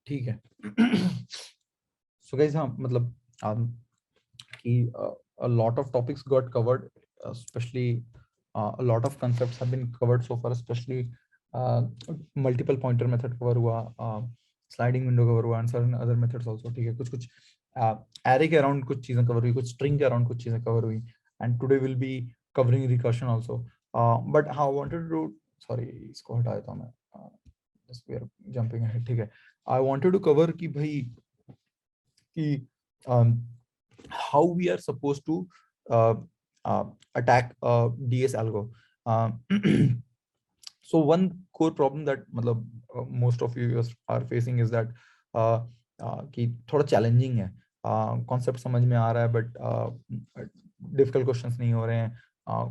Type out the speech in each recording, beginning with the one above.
ठीक है। So guys, हाँ मतलब कि a lot of topics got covered, especially a lot of concepts have been covered so far, especially multiple pointer method cover हुआ, sliding window cover हुआ, and certain other methods also. ठीक है, कुछ कुछ array के around कुछ चीजें cover हुई, कुछ string के around कुछ चीजें cover हुई, and today we'll be covering recursion also. But how I wanted to, sorry इसको हटा देता हूँ मैं, just we are jumping ahead. ठीक है, I wanted to cover कि भाई कि how we are supposed to uh, attack DS algo. So one core problem that मतलब most of you are facing is that कि थोड़ा challenging है, concept समझ में आ रहा है but difficult questions नहीं हो रहे हैं,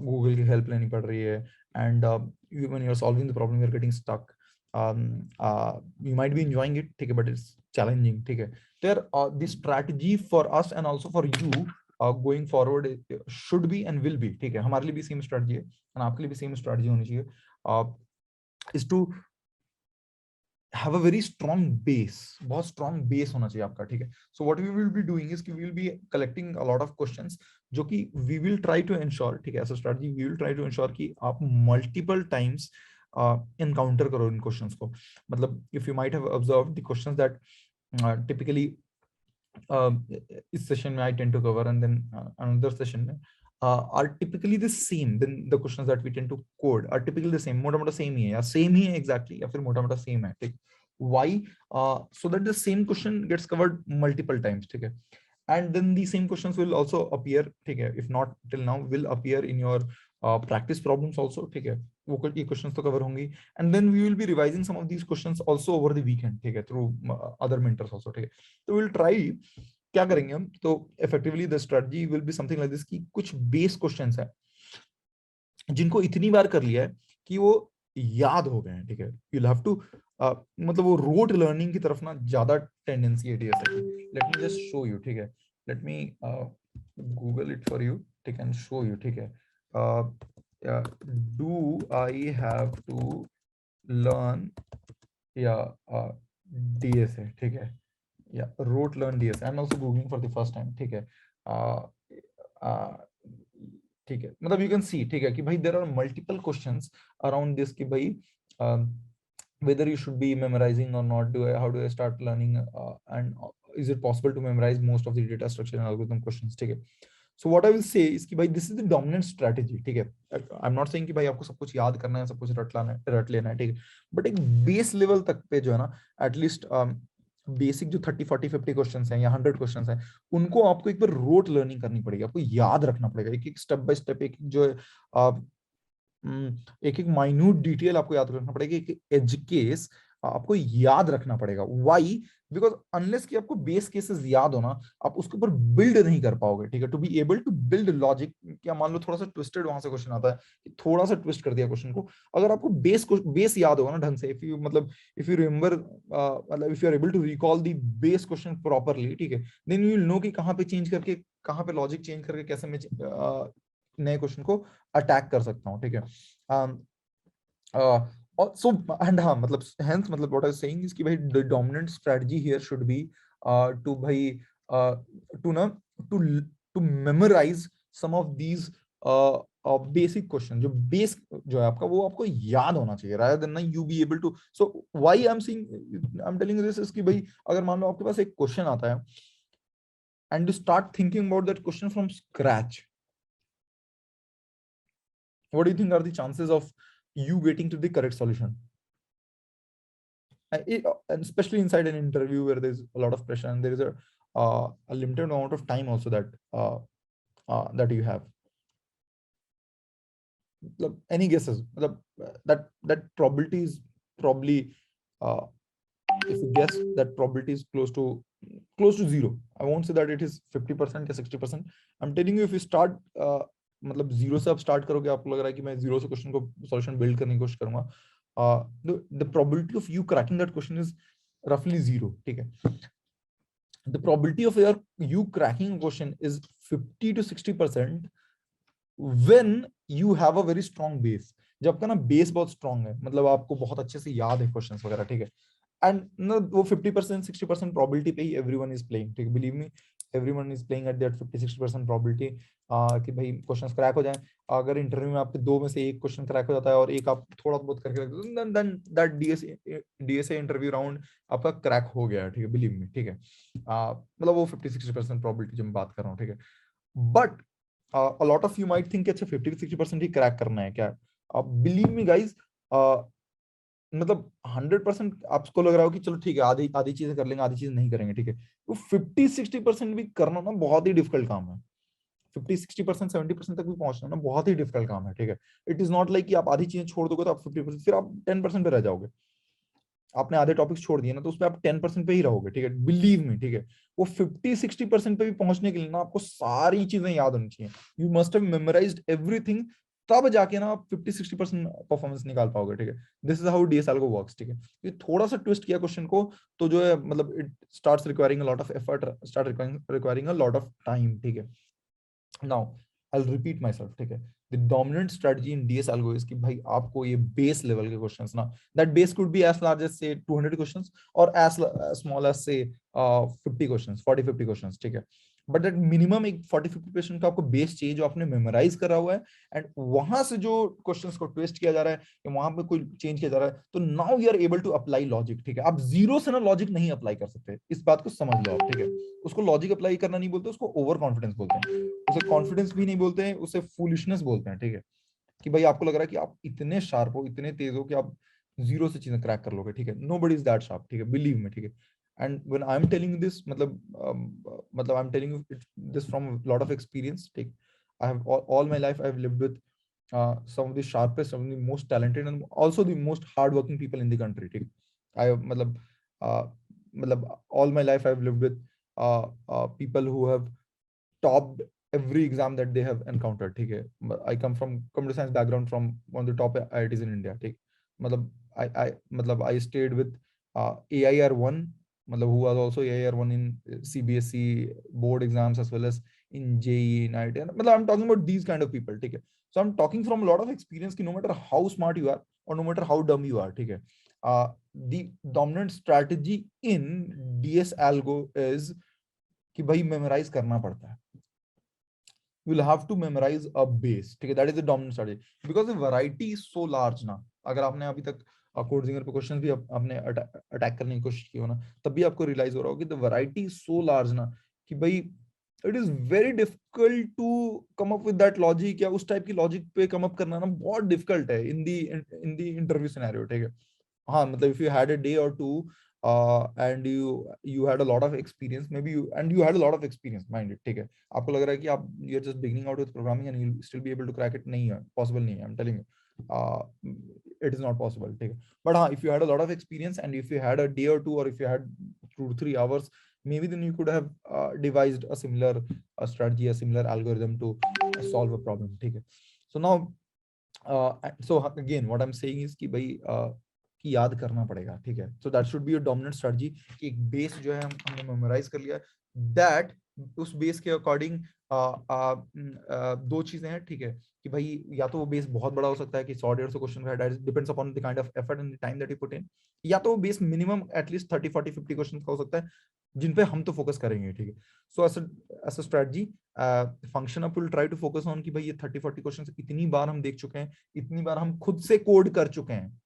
Google की help लेनी पड़ रही है, and when you're solving the problem you're getting stuck. You might be enjoying it, ठीक है, but it's challenging. ठीक है, there the strategy for us and also for you going forward should be and will be, ठीक है, हमारे लिए भी same strategy है और आपके लिए भी सेम स्ट्रेटजी होनी चाहिए, is to have a very strong base, बहुत strong base होना चाहिए आपका. ठीक है, so what we will be doing is कि we will be collecting a lot of questions जो कि we will try to ensure, ठीक है, as a strategy we will try to ensure कि आप multiple times encounter करो इन questions को. मतलब if you might have observed the questions that typically इस सेशन में I tend to cover and then another session में are typically the same. Then the questions that we tend to code are typically the same. मोटा मोटा same ही है या same ही है exactly या फिर मोटा मोटा same है. ठीक, why? So that the same question gets covered multiple times. ठीक है, and then the same questions will also appear, ठीक है, if not till now will appear in your practice problems also. ठीक है, वो ये questions तो cover होंगी, and then we will be revising some of these questions also over the weekend. ठीक है, through other mentors also. ठीक है, तो we'll try, क्या करेंगे हम, तो effectively the strategy will be something like this कि कुछ base questions है जिनको इतनी बार कर लिया है कि वो याद हो गए हैं. ठीक है, you'll have to मतलब वो रोट लर्निंग की तरफ ना ज्यादा टेंडेंसी है डीएसए की. Let me just show you. ठीक है, let me Google it for you. ठीक है, एंड शो यू. ठीक है, do I have to learn या डीएसए. ठीक है, या rote learn DSA. I am also googling for the first time. ठीक है, ठीक है, मतलब यू कैन सी, ठीक है, कि भाई there are multiple questions around this कि भाई whether you should be memorizing or not, how do I start learning, and is it possible to memorize most of the data structure and algorithm questions. ठीक है, so what I will say is कि भाई this is the dominant strategy. ठीक है, I'm not saying कि भाई आपको सब कुछ याद करना है, सब कुछ रट लेना है. ठीक है, बट एक बेस लेवल तक पे जो है ना, एटलीस्ट बेसिक जो 30 40 50 क्वेश्चंस हैं या 100 क्वेश्चंस हैं, उनको आपको एक बार रोट लर्निंग करनी पड़ेगी, आपको याद रखना पड़ेगा एक एक स्टेप बाय स्टेप, एक जो है एक एक माइन्यूट डिटेल आपको याद रखना पड़ेगा, एक एज केस आपको याद रखना पड़ेगा. व्हाई? बिकॉज अनलेस कि आपको बेस केसेस याद हो ना, आप उसके ऊपर बिल्ड नहीं कर पाओगे. ठीक है, to be able to build logic, क्या मान लो थोड़ा सा ट्विस्टेड वहां से क्वेश्चन आता है, थोड़ा सा ट्विस्ट कर दिया क्वेश्चन को, अगर आपको बेस याद होगा ना ढंग से, इफ यू मतलब इफ यू रिमेंबर, मतलब if you are able to recall the base question properly, ठीक है, देन यू विल नो कि कहाँ पे चेंज करके, कहाँ पे लॉजिक चेंज करके कैसे मैं नए क्वेश्चन को अटैक कर सकता हूँ. ठीक है, सो एंड हाँ मतलब हेंस मतलब what I am saying is कि भाई the dominant strategy here should be to भाई टू ना to memorize some of these basic question. जो बेस जो है आपका, वो आपको याद होना चाहिए, rather than ना you be able to. So why I am saying, I am telling this is कि भाई अगर मान लो आपके पास एक क्वेश्चन आता है and you start thinking about that question from scratch, what do you think are the chances of you getting to the correct solution? And especially inside an interview where there's a lot of pressure and there is a limited amount of time also that you have. Any guesses? That probability is probably, if you guess, that probability is close to zero. I won't say that it is 50% or 60%. I'm telling you, if you start मतलब zero से आप start करोगे, आपको लग रहा है कि मैं जीरो से क्वेश्चन को सॉल्यूशन बिल्ड करने की कोशिश करूंगा, the probability of you cracking that question is रफली जीरो. ठीक है, the probability of you cracking question is 50 to 60% when you have a very strong base. जब आपका ना बेस बहुत स्ट्रांग है, मतलब आपको बहुत अच्छे से याद है क्वेश्चंस वगैरह. ठीक है, एंड ना वो 50% 60% प्रोबेबिलिटी पे ही एवरीवन इज प्लेइंग, ठीक है, believe me everyone is playing at that 50-60% probability कि भाई क्वेश्चंस क्रैक हो जाए। अगर इंटरव्यू में आपके दो में से एक क्वेश्चन क्रैक हो जाता है और एक आप थोड़ा बहुत करके रख दो, then that DSA interview round आपका क्रैक हो गया, ठीक है, बिलीव मी, ठीक है। मतलब वो 50-60% प्रोबेबिलिटी जो मैं बात कर रहा हूँ, ठीक है। But a lot of you might think अच्छा 50-60% ही क्रैक करना है क्या? बिलीव मी गाइज, मतलब 100% आपको लग रहा हो कि चलो ठीक है आधी आधी चीजें कर लेंगे, आधी चीजें नहीं करेंगे, ठीक है, तो 50-60% भी करना ना बहुत ही डिफिकल्ट काम है। 50-60% 70% तक भी पहुंचना ना बहुत ही डिफिकल्ट काम है, ठीक है। इट इज नॉट लाइक कि आप आधी चीजें छोड़ दोगे तो आप 50%, फिर आप 10% पे रह जाओगे। आपने आधे टॉपिक्स छोड़ दिए ना तो उसमें आप 10% पे ही रहोगे, ठीक है, बिलीव मी, ठीक है। वो 50-60% पे भी पहुंचने के लिए ना आपको सारी चीजें याद होनी चाहिए। You must have memorised everything, तब जाके ना आप 50-60% परफॉर्मेंस निकाल पाओगे, ठीक है। दिस इज हाउ डीएसएल को वर्क्स, ठीक है। ये थोड़ा सा ट्विस्ट किया क्वेश्चन को तो जो है मतलब it starts requiring a lot of effort, start requiring a lot of time, ठीक है। Now I will repeat myself, ठीक है। The dominant strategy in DS algo is कि भाई आपको ये बेस लेवल के क्वेश्चंस ना, that base could be as large as say 200 questions और एज स्मॉल एज से 50 क्वेश्चंस, 40-50 क्वेश्चंस, ठीक है। बट दैट मिनिमम एक 40-50 क्वेश्चन का आपको बेस चाहिए जो आपने मेमोराइज करा हुआ है, एंड वहां से जो क्वेश्चंस को ट्विस्ट किया जा रहा है या वहां पे कोई चेंज किया जा रहा है, तो now you are able to apply logic, ठीक है। आप जीरो से ना लॉजिक नहीं अप्लाई कर सकते, इस बात को समझ लो आप, ठीक है। उसको लॉजिक अप्लाई करना नहीं बोलते, उसको ओवर कॉन्फिडेंस बोलते हैं। उसे कॉन्फिडेंस भी नहीं बोलते हैं, उसे फूलिशनेस बोलते हैं, ठीक है। कि भाई आपको लग रहा है कि आप इतने शार्प हो, इतने तेज हो कि आप जीरो से चीजें क्रैक कर लोगे, ठीक है। Nobody is that sharp, ठीक है, बिलीव मी, ठीक है। And when I am telling this, मतलब I am telling you this from lot of experience, ठीक। I have all my life I have lived with some of the sharpest, some of the most talented and also the most hardworking people in the country, ठीक। I uh, मतलब all my life I've lived with people who have topped every exam that they have encountered, ठीक है। I come from computer science background from one of the top IITs in India, ठीक। मतलब I stayed with AIR1, मतलब who was also AIR1 in CBSE board exams as well as in JEE in IIT, मतलब I'm talking about these kind of people, ठीक है। So I'm talking from a lot of experience कि no matter how smart you are or no matter how dumb you are, ठीक है, the dominant strategy in DS algo is कि भाई memorise करना पड़ता है। you will have to memorize a base, ठीक है, that is the dominant strategy because the variety is so large ना। अगर आपने अभी तक कोडजिंगर पे क्वेश्चंस भी आपने अटैक करने की कोशिश की हो ना, तब भी आपको रियलाइज हो रहा होगा कि the variety is so large ना कि भाई it is very difficult to come up with that logic, या उस टाइप की लॉजिक पे कम अप करना ना बहुत डिफिकल्ट है इन दी इंटरव्यू सिनेरियो, ठीक है। हाँ मतलब if you had a day or two and you had a lot of experience, maybe you had a lot of experience, mind it, ठीक है। आपको लग रहा है कि आप you're just beginning out with programming and you'll still be able to crack it, नहीं है, possible नहीं है, I'm telling you, it is not possible, ठीक है। but हाँ, if you had a lot of experience and if you had a day or two or if you had 2-3 hours, maybe then you could have devised a similar strategy, a similar algorithm to solve a problem, ठीक है। so now so again what I'm saying is कि भाई कि याद करना पड़ेगा, ठीक है। So that should be a dominant strategy कि एक बेस जो है हमने मेमोराइज कर लिया, दैट उस बेस के अकॉर्डिंग दो चीजें हैं, ठीक है, कि भाई या तो वो बेस बहुत बड़ा हो सकता है कि 100-150 क्वेश्चन का है, depends upon the kind of effort and the time that you put in, या तो वो बेस मिनिमम एटलीस्ट 30-40-50 क्वेश्चन का हो सकता है जिन पे हम तो फोकस करेंगे, ठीक है। So as a strategy function up will try to focus on कि भाई ये 30-40 क्वेश्चन इतनी बार हम देख चुके हैं, इतनी बार हम खुद से कोड कर चुके हैं,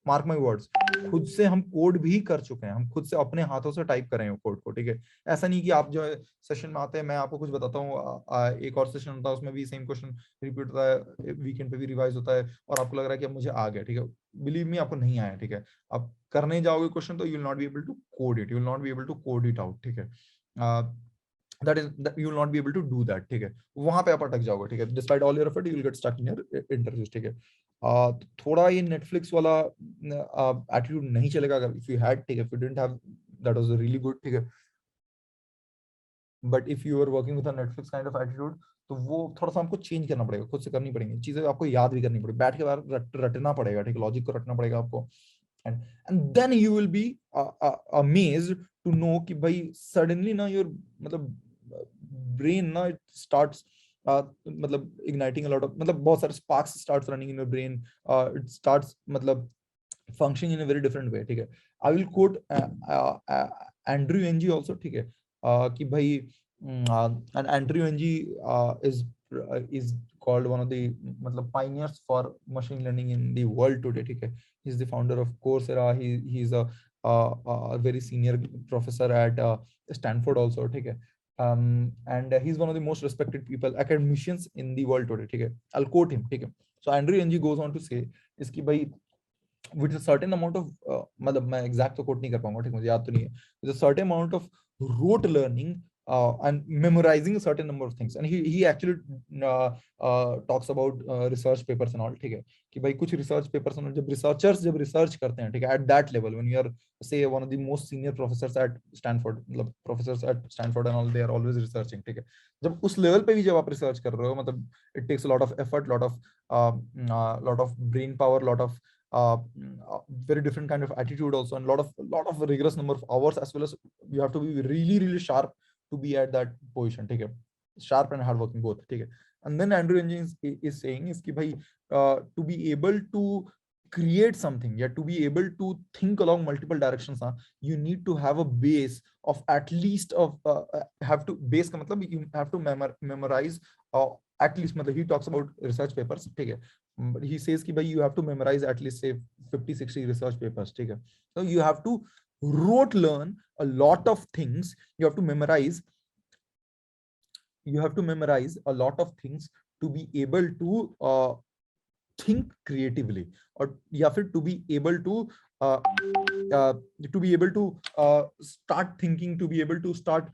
मार्क माई वर्ड्स, खुद से हम कोड भी कर चुके हैं, हम खुद से अपने हाथों से टाइप कर रहे हैं कोड को, ठीक है। ऐसा नहीं कि आप जो है सेशन में आते हैं, मैं आपको कुछ बताता हूँ, एक और सेशन होता है उसमें भी सेम क्वेश्चन रिपीट होता है, वीकेंड पे भी रिवाइज होता है और आपको लग रहा है कि अब मुझे आ गया, ठीक है। बिलीव मी, आपको नहीं आया, ठीक है। आप करने जाओगे क्वेश्चन तो you will not be able to code it, you will not be able to code it out, ठीक है। that is that you will not be able to do that, ठीक है। वहां पे आप अटक जाओगे, ठीक है। despite all your effort you will get stuck in your interviews, ठीक है। थोड़ा ये नेटफ्लिक्स वाला एटीट्यूड नहीं चलेगा अगर इफ यू हैड, ठीक है, if you didn't have, that was really good, ठीक है। But if you are working with a Netflix kind of attitude, तो वो थोड़ा सा हमको चेंज करना पड़ेगा, खुद से करनी पड़ेंगी चीजें, आपको याद भी करनी पड़ेगी, बैठ के बार रटना पड़ेगा, ठीक है, लॉजिक को रटना पड़ेगा आपको, and then you will be amazed to know कि भाई suddenly ना your मतलब brain ना it starts मतलब igniting a lot of, मतलब बहुत सारे sparks starts running in your brain, it starts मतलब functioning in a very different way. ठीक है, I will quote Andrew Ng also. ठीक है, कि भाई and Andrew Ng is called one of the मतलब pioneers for machine learning in the world today. ठीक है, he's the founder of Coursera. He's a very senior professor at Stanford also. ठीक है, and he's one of the most respected people academicians in the world today. ठीक है, I'll quote him. ठीक है, so Andrew Ng goes on to say इसकी भाई with a certain amount of मतलब मैं exact तो quote नहीं कर पाऊंगा, ठीक, मुझे याद तो नहीं है, with a certain amount of rote learning and memorizing a certain number of things, and he actually talks about research papers and all. ठीक है, कि भाई कुछ research papers जब research करते हैं, ठीक है, at that level when you are say one of the most senior professors at Stanford, मतलब professors at Stanford and all, they are always researching. ठीक है, जब उस level पे भी जब आप research कर रहे हो, मतलब it takes a lot of effort, lot of brain power, lot of very different kind of attitude also, and lot of rigorous number of hours, as well as you have to be really sharp to be at that position. ठीक है, sharp and hard working both. ठीक है, and then Andrew Ng is saying is कि भाई to be able to create something, yeah, to be able to think along multiple directions, you need to have a base of at least of have to base का मतलब you have to memorize at least, मतलब he talks about research papers. ठीक है, but he says कि भाई you have to memorize at least say 50-60 research papers. ठीक है, so you have to rote learn a lot of things. You have to memorize a lot of things to be able to think creatively, or या फिर to be able to start thinking, to be able to start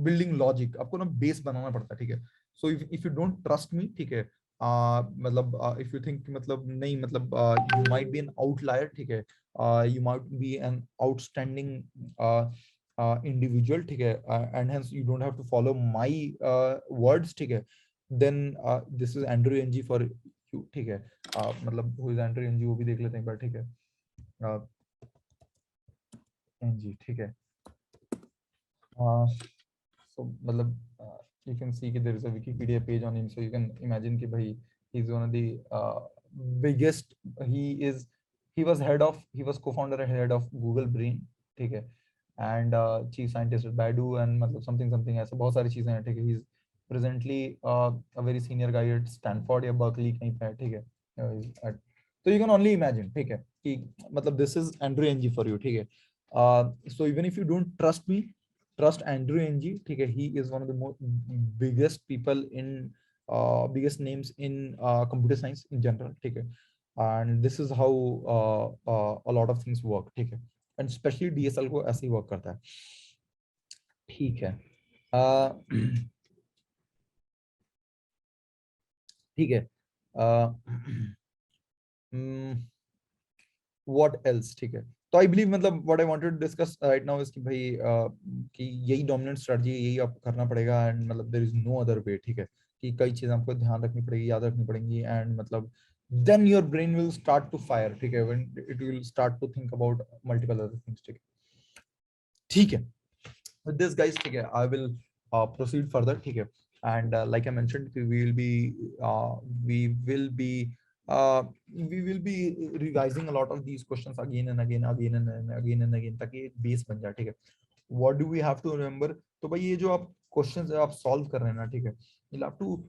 building logic. आपको ना base बनाना पड़ता है. ठीक है, so if you don't trust me, ठीक है, मतलब if you think मतलब नहीं, मतलब you might be an outlier. ठीक है, you might be an outstanding individual. ठीक है, and hence you don't have to follow my words. ठीक है, then this is Andrew Ng for you. ठीक है, मतलब who is Andrew Ng वो भी देख लेते हैं एक बार. ठीक है, Ng. ठीक है, so मतलब you can see कि there is a Wikipedia page on him, so you can imagine कि भाई he is one of the biggest. He was co-founder and head of Google Brain. ठीक है, and chief scientist at Baidu, and मतलब something ऐसा बहुत सारी चीजें हैं. ठीक है, he is presently a very senior guy at Stanford या Berkeley कहीं पे है. ठीक है, so you can only imagine. ठीक है, कि मतलब this is Andrew Ng for you. ठीक है, so even if you don't trust me, trust Andrew Ng. ठीक है, he is one of the biggest people in biggest names in computer science in general. ठीक है, and this is how a lot of things work. ठीक है, and especially DSL को ऐसे ही work करता है. ठीक है, ठीक है, what else. ठीक है, तो आई बिलीव मतलब what I wanted to discuss right now is कि भाई कि यही dominant strategy, यही आपको करना पड़ेगा, and मतलब there is no other way. ठीक है, कि कई चीजें आपको ध्यान रखनी पड़ेगी, याद रखनी पड़ेंगी, and मतलब then your brain will start to fire. ठीक है, when it will start to think about multiple other things. ठीक है, ठीक है, with this guys, ठीक है, I will proceed further. ठीक है, and like I mentioned, we will be revising a lot of these questions again and again ताकि एक base बन जाए. ठीक है, what do we have to remember? तो भाई ये जो आप questions आप solve कर रहे हैं ना, ठीक है, you'll have to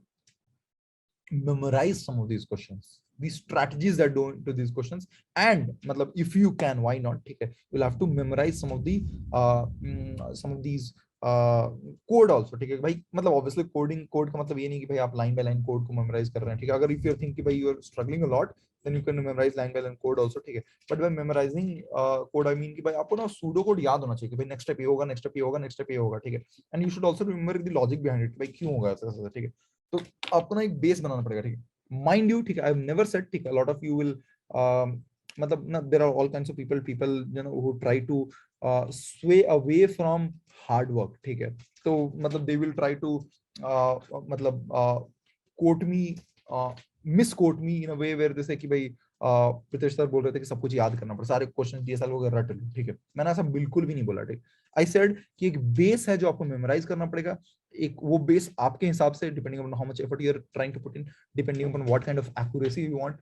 memorize some of these questions, these strategies that go into these questions, and मतलब if you can, why not. ठीक है, you'll have to memorize some of these code also. ठीक है भाई, मतलब obviously code का मतलब ये नहीं कि भाई आप line by line code को memorize कर रहे हैं. ठीक है, अगर if you think कि भाई you are struggling a lot, then you can memorize line by line code also. ठीक है, but by memorizing code I mean कि भाई आपको ना pseudo code याद होना चाहिए कि भाई next step ये होगा, next step ये होगा, next step ये होगा. ठीक है, and you should also remember the logic behind it, भाई क्यों होगा ऐसा. ठीक है, तो आपको ना एक बेस बनाना पड़ेगा. ठीक है, माइंड यू, ठीक है, आई हैव नेवर सेड, ठीक है, लॉट ऑफ यू विल मतलब ना there are all kinds of people you know who try to sway away from hard work. ठीक है, तो मतलब they will try to मतलब quote me misquote me in a way where they say कि भाई Pritesh sir बोल रहे थे कि सब कुछ याद करना पड़ता, सारे क्वेश्चन डीएसएल को रट लो, ठीक है, मैंने ऐसा बिल्कुल भी नहीं बोला, ठीक। आई सेड कि एक बेस है जो आपको मेमोराइज करना पड़ेगा, एक वो बेस आपके हिसाब से depending on how much effort you are trying to put in, depending on what kind of accuracy you want,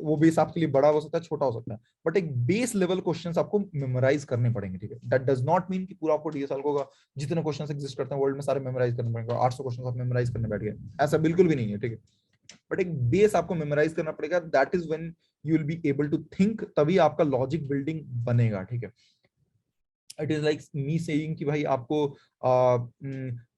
वो बेस आपके लिए बड़ा हो सकता है, छोटा हो सकता है, बट एक बेस लेवल क्वेश्चंस आपको मेमोराइज करने पड़ेंगे, ठीक है। दैट डज नॉट मीन कि पूरा आपको डीएसएल को जितने क्वेश्चंस एग्जिस्ट करते हैं वर्ल्ड में सारे मेमोराइज करने पड़ेंगे, 800 क्वेश्चंस आप मेमोराइज करने बैठ गए, ऐसा बिल्कुल भी नहीं है, ठीक है। बट एक बेस आपको मेमोराइज करना पड़ेगा, that is when you will be able to think, तभी आपका लॉजिक बिल्डिंग बनेगा, ठीक है। It is like me saying कि भाई आपको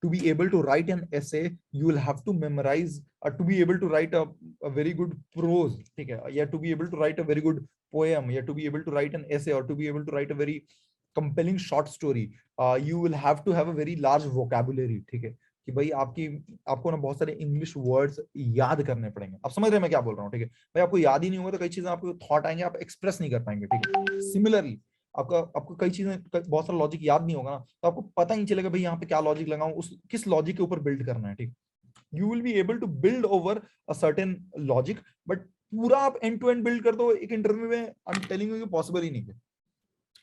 to be able to write an essay you will have to memorise, to be able to write a very good prose, ठीक है, या to be able to write a very good poem, या to be able to write an essay, और to be able to write a very compelling short story, you will have to have a very large vocabulary, ठीक है, कि भाई आपको ना बहुत सारे इंग्लिश वर्ड्स याद करने पड़ेंगे। आप समझ रहे हैं मैं क्या बोल रहा हूँ, ठीक है। भाई आपको याद ही नहीं होगा तो कई चीजें आपको थॉट आएंगे, आप एक्सप्रेस नहीं कर पाएंगे, ठीक है। सिमिलरली आपको कई चीजें, बहुत सारा लॉजिक याद नहीं होगा ना, तो आपको पता ही नहीं चलेगा भाई यहाँ पे क्या लॉजिक लगाऊं, उस किस लॉजिक के ऊपर बिल्ड करना है, ठीक। You will be able to build over a certain logic, but पूरा आप एंड टू एंड बिल्ड कर दो एक इंटरव्यू में, I am telling you possible ही नहीं है।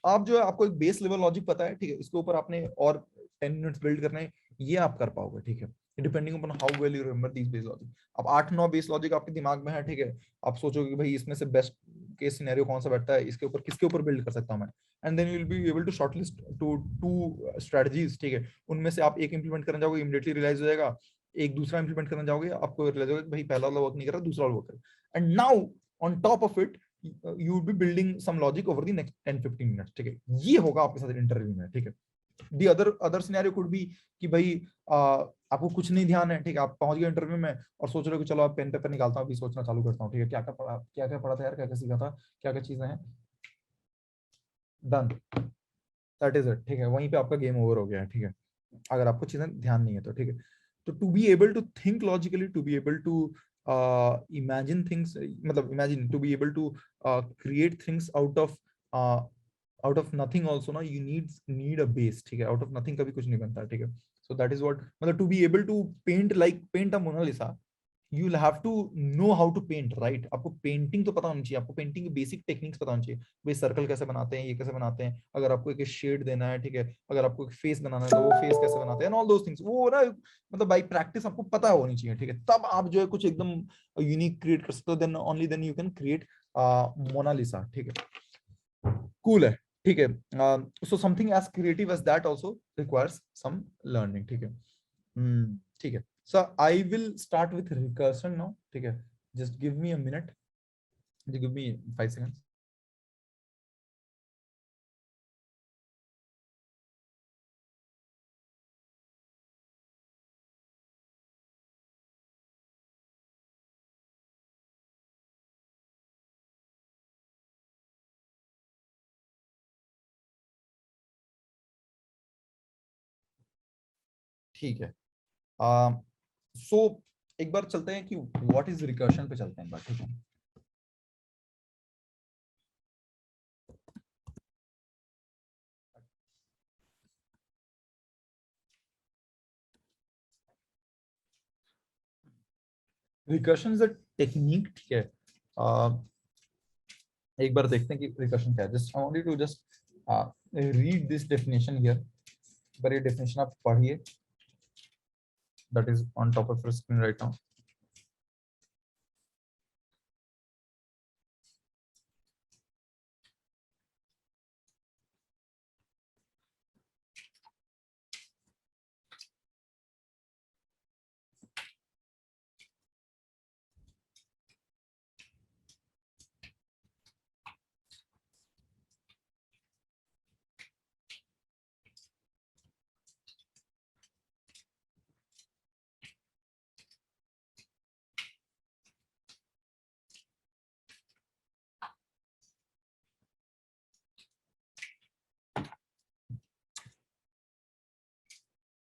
आप जो है आपको एक बेस लेवल लॉजिक पता है, ठीक है, इसके ऊपर आपने और 10 मिनट्स बिल्ड करना है, ये आप कर पाओगे, ठीक है, depending upon how well you remember these base logic. अब 8-9 बेस लॉजिक आपके दिमाग में है, ठीक है, आप सोचोगे कि भाई इसमें से बेस्ट केस सिनेरियो कौन सा बैठता है, इसके ऊपर किसके ऊपर बिल्ड कर सकता हूं मैं, and then you will be able to shortlist to two strategies, ठीक है, उनमें से आप एक इंप्लीमेंट करने जाओगे, इमीडिएटली रियलाइज हो जाएगा, एक दूसरा इंप्लीमेंट करने जाओगे, आपको रियलाइज होगा कि भाई पहला वाला वर्क नहीं कर रहा, दूसरा वाला वर्क कर रहा, and now on top of it you would be building some logic over the next 10-15 minutes, ठीक है, ये होगा आपके साथ इंटरव्यू में, ठीक है। the other scenario could be कि भाई आपको कुछ नहीं ध्यान है, ठीक है, आप पहुंच गए इंटरव्यू में और सोच रहे हो कि चलो आप पेन पेपर निकालता हूँ, अभी सोचना चालू करता हूँ, ठीक है, क्या क्या पढ़ा था यार, क्या क्या सीखा था, क्या क्या चीजें हैं, डन, दैट इज इट, ठीक है, वहीं पे आपका गेम ओवर हो गया है, ठीक है, अगर आपको चीजें ध्यान नहीं है तो, ठीक है। तो to be able to think logically, to be able to imagine things, मतलब imagine, to be able to create things out of nothing also ना, यू नीड अ बेस, ठीक है, आउट ऑफ नथिंग कभी कुछ नहीं बनता, ठीक है। सो दैट इज व्हाट, मतलब to be able to paint a Mona Lisa, you will have to know how to paint, right, आपको पेंटिंग तो पता होनी चाहिए, आपको पेंटिंग के बेसिक टेक्निक्स पता होनी चाहिए, भाई सर्कल कैसे बनाते हैं, ये कैसे बनाते हैं, अगर आपको एक शेड देना है, ठीक है, अगर आपको एक फेस बनाना है तो वो फेस कैसे बनाते हैं, ऑल दोस थिंग्स, वो ना मतलब बाई प्रैक्टिस आपको पता होनी चाहिए, ठीक है, तब आप जो है कुछ एकदम यूनिक क्रिएट कर सकते हो, then only then you can create Mona Lisa, ठीक है, कूल है, ठीक है। So something as creative as that also requires some learning, ठीक है। ठीक है, so I will start with recursion now, ठीक है, just give me a minute, just give me 5 seconds. ठीक है, सो एक बार चलते हैं कि व्हाट इज रिकर्शन पे चलते हैं एक बार, ठीक है। रिकर्शन इज अ टेक्निक, ठीक है, एक बार देखते हैं कि रिकर्शन क्या है, just I want you to just read this definition here, पर ये डेफिनेशन आप पढ़िए, that is on top of your screen right now.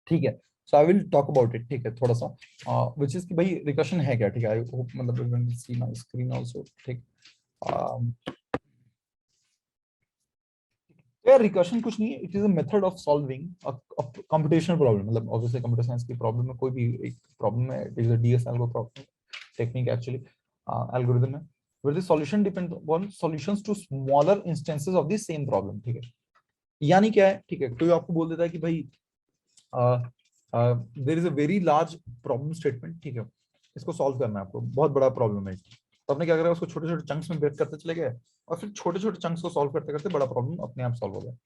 ठीक है, so I will talk about it, ठीक है, थोड़ा सा व्हिच इज कि भाई रिकर्शन है क्या, ठीक है, आई होप मतलब you can see my screen also, ठीक। यार रिकर्शन कुछ नहीं है, it is a method of solving a computational problem, मतलब ऑब्वियसली कंप्यूटर साइंस की प्रॉब्लम में कोई भी एक प्रॉब्लम है, इट इज अ डीएसएल को प्रॉब्लम टेक्निक एक्चुअली, एल्गोरिथम है, where the solution depends on solutions to smaller instances of the same problem, ठीक है। यानी क्या है, ठीक है, कोई आपको बोल देता है कि भाई there is a very large problem statement, ठीक है, इसको सॉल्व करना है आपको, बहुत बड़ा प्रॉब्लम है, तो आपने क्या करा, उसको छोटे छोटे चंक्स में ब्रेक करते चले गए और फिर छोटे छोटे चंक्स को सॉल्व करते करते बड़ा प्रॉब्लम अपने आप सॉल्व हो गया।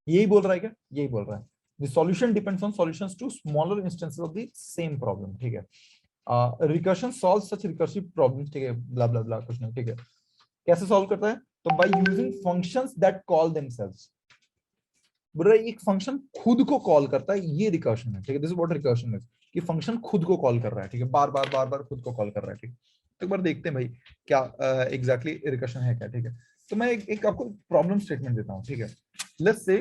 यही बोल रहा है क्या, यही बोल रहा है, the solution depends on solutions to smaller instances of the same problem, ठीक है। Recursion solve such recursive problems, ठीक है, ब्ला ब्ला ब्ला, कुछ नहीं, ठीक है। कैसे सॉल्व करता है, तो by using functions that call themselves, बोल रहा है एक फंक्शन खुद को कॉल करता है, ये रिकर्शन है, ठीक है, this is what recursion is, कि फंक्शन खुद को कॉल कर रहा है, ठीक है, बार बार बार बार खुद को कॉल कर रहा है, ठीक है। तो एक बार देखते हैं भाई क्या एग्जैक्टली रिकर्शन है क्या, ठीक है। तो मैं एक आपको प्रॉब्लम स्टेटमेंट देता हूँ, ठीक है। Let's say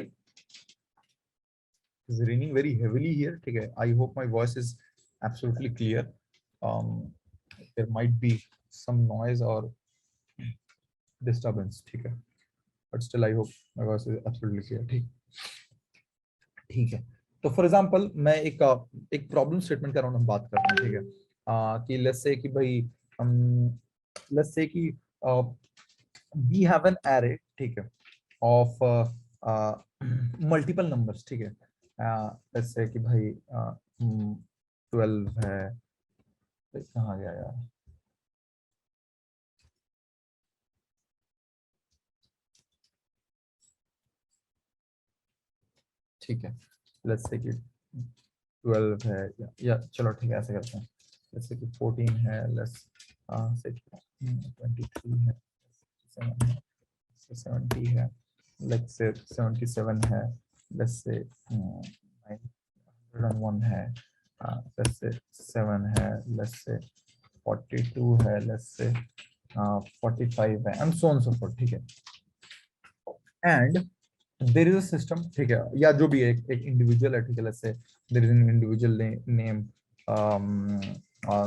is raining very heavily here, ठीक है, I hope my voice is absolutely clear, there might be some noise और डिस्टर्बेंस, ठीक है, but still I hope my voice is absolutely clear, ठीक, ठीक है। तो फॉर एग्जांपल मैं एक प्रॉब्लम स्टेटमेंट कर रहा हूँ, हम बात करते हैं, ठीक है, कि लेट्स से कि भाई हम लेट्स से कि वी हैव एन एरे, ठीक है, ऑफ मल्टीपल नंबर्स, ठीक है, लेट्स से कि भाई 12 है, कहाँ गया यार, ठीक है, लेट्स से कि 12 है, या चलो ठीक है, ऐसे करते हैं, जैसे कि 14 है, लेट्स से 23 है, 7 है, 70 है, लेट्स से 77 है, लेट्स से 901 है, लेट्स से 7 है, लेट्स से 42 है, लेट्स से 45 है, and so on so forth, ठीक है। And there is a system, ठीक है, या जो भी है, एक इंडिविजुअल है, ठीक है, let's say there is an individual name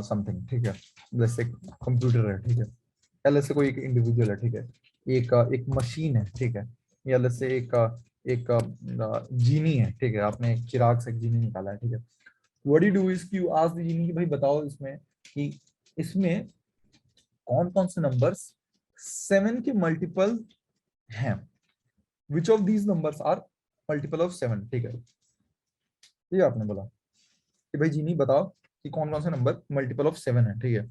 something, ठीक है, लेट्स से कंप्यूटर है, ठीक है, या लेट्स से कोई एक इंडिविजुअल है, ठीक है, एक मशीन है, ठीक है, या लेट्स से एक जीनी है, ठीक है, आपने एक चिराग से एक जीनी निकाला है, ठीक है। व्हाट यू डू इज कि यू आस्क द जीनी कि भाई बताओ इसमें कि इसमें कौन कौन से नंबर्स 7 के मल्टीपल हैं, which of these numbers are multiple of 7, ठीक है, ये आपने बोला कि भाई जीनी बताओ कि कौन कौन से नंबर मल्टीपल ऑफ 7 है, ठीक है।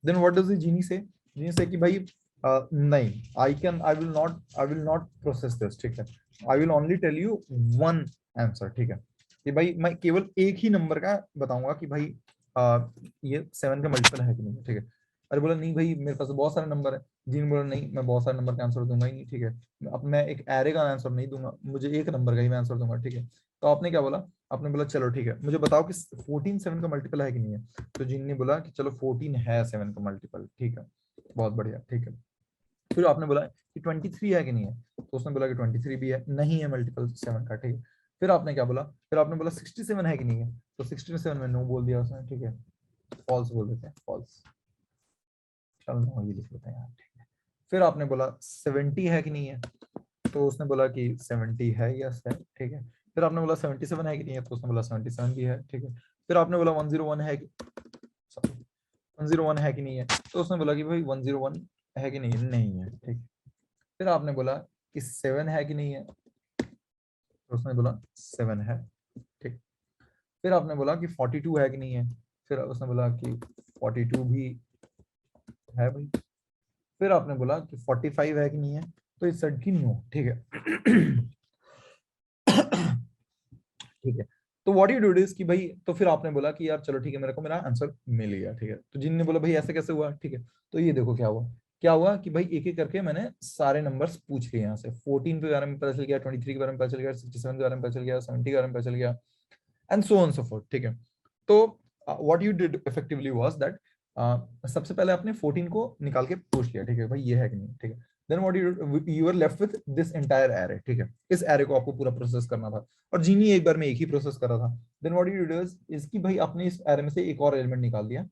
Then what does the genie say, genie say कि भाई नहीं, I will not process this, ठीक है, I will only tell you one answer, ठीक है, कि भाई मैं केवल एक ही नंबर का बताऊंगा कि भाई ये 7 का मल्टीपल है कि नहीं, ठीक है। अरे बोला नहीं भाई मेरे पास तो बहुत सारे नंबर है, जीन बोला नहीं मैं बहुत सारे नंबर का आंसर दूंगा ही नहीं, ठीक है, अब मैं एक एरे का आंसर नहीं दूंगा, मुझे एक नंबर का ही मैं आंसर दूंगा, ठीक है। तो आपने क्या बोला, आपने बोला चलो ठीक है, मुझे बताओ कि 14 7 का मल्टीपल है कि नहीं है, तो जिन ने बोला कि चलो 14 है 7 का मल्टीपल, ठीक है, बहुत बढ़िया, ठीक है। फिर आपने बोला कि 23 है कि नहीं है, तो उसने बोला कि 23 भी है, नहीं है मल्टीपल 7 का, ठीक है। फिर आपने क्या बोला, फिर आपने बोला 67 है कि नहीं है, तो 67 में नो बोल दिया उसने, ठीक है, फॉल्स बोल देते हैं, फॉल्स, चलो नो ही लिख लेते हैं यार, ठीक है। फिर आपने बोला 70 है कि नहीं है, तो उसने बोला कि 70 है, यस है, ठीक है। फिर आपने बोला 77 है कि नहीं है, तो उसने बोला 77 भी है, ठीक है। फिर आपने बोला 101 है कि सॉरी 101 है कि नहीं है, तो उसने बोला कि भाई 101 है कि नहीं है, नहीं है, ठीक। फिर आपने बोला कि 7 है कि नहीं है, तो उसने बोला 7 है, ठीक। फिर आपने बोला कि 42 है कि नहीं है, फिर उसने बोला कि 42 भी है भाई। फिर आपने बोला कि 45 है कि नहीं है, तो इस सेड की नो, ठीक है। ठीक है। तो व्हाट यू डू इज कि भाई, तो फिर आपने बोला कि यार चलो ठीक है, मेरे को मेरा आंसर मिल गया, ठीक है। तो जिनने बोला भाई ऐसे कैसे हुआ, ठीक है। तो ये देखो क्या हुआ, क्या हुआ कि भाई एक एक करके मैंने सारे नंबर्स पूछ लिए यहाँ से, 14 के बारे में पता चल गया, 23 के बारे में पता चल गया, 67 के बारे में पता चल गया, 70 के बारे में पता चल गया, and so on so forth, ठीक है। तो what you did effectively was that सबसे पहले आपने 14 को निकाल के पूछ लिया, ठीक है, भाई ये है कि नहीं, ठीक है। Then what you are left with this entire array, ठीक है। इस एरे को आपको पूरा प्रोसेस करना था, और जीनी एक बार में एक ही प्रोसेस कर रहा था। Then what you did is कि भाई आपने इस एरे में से एक और एलिमेंट निकाल दिया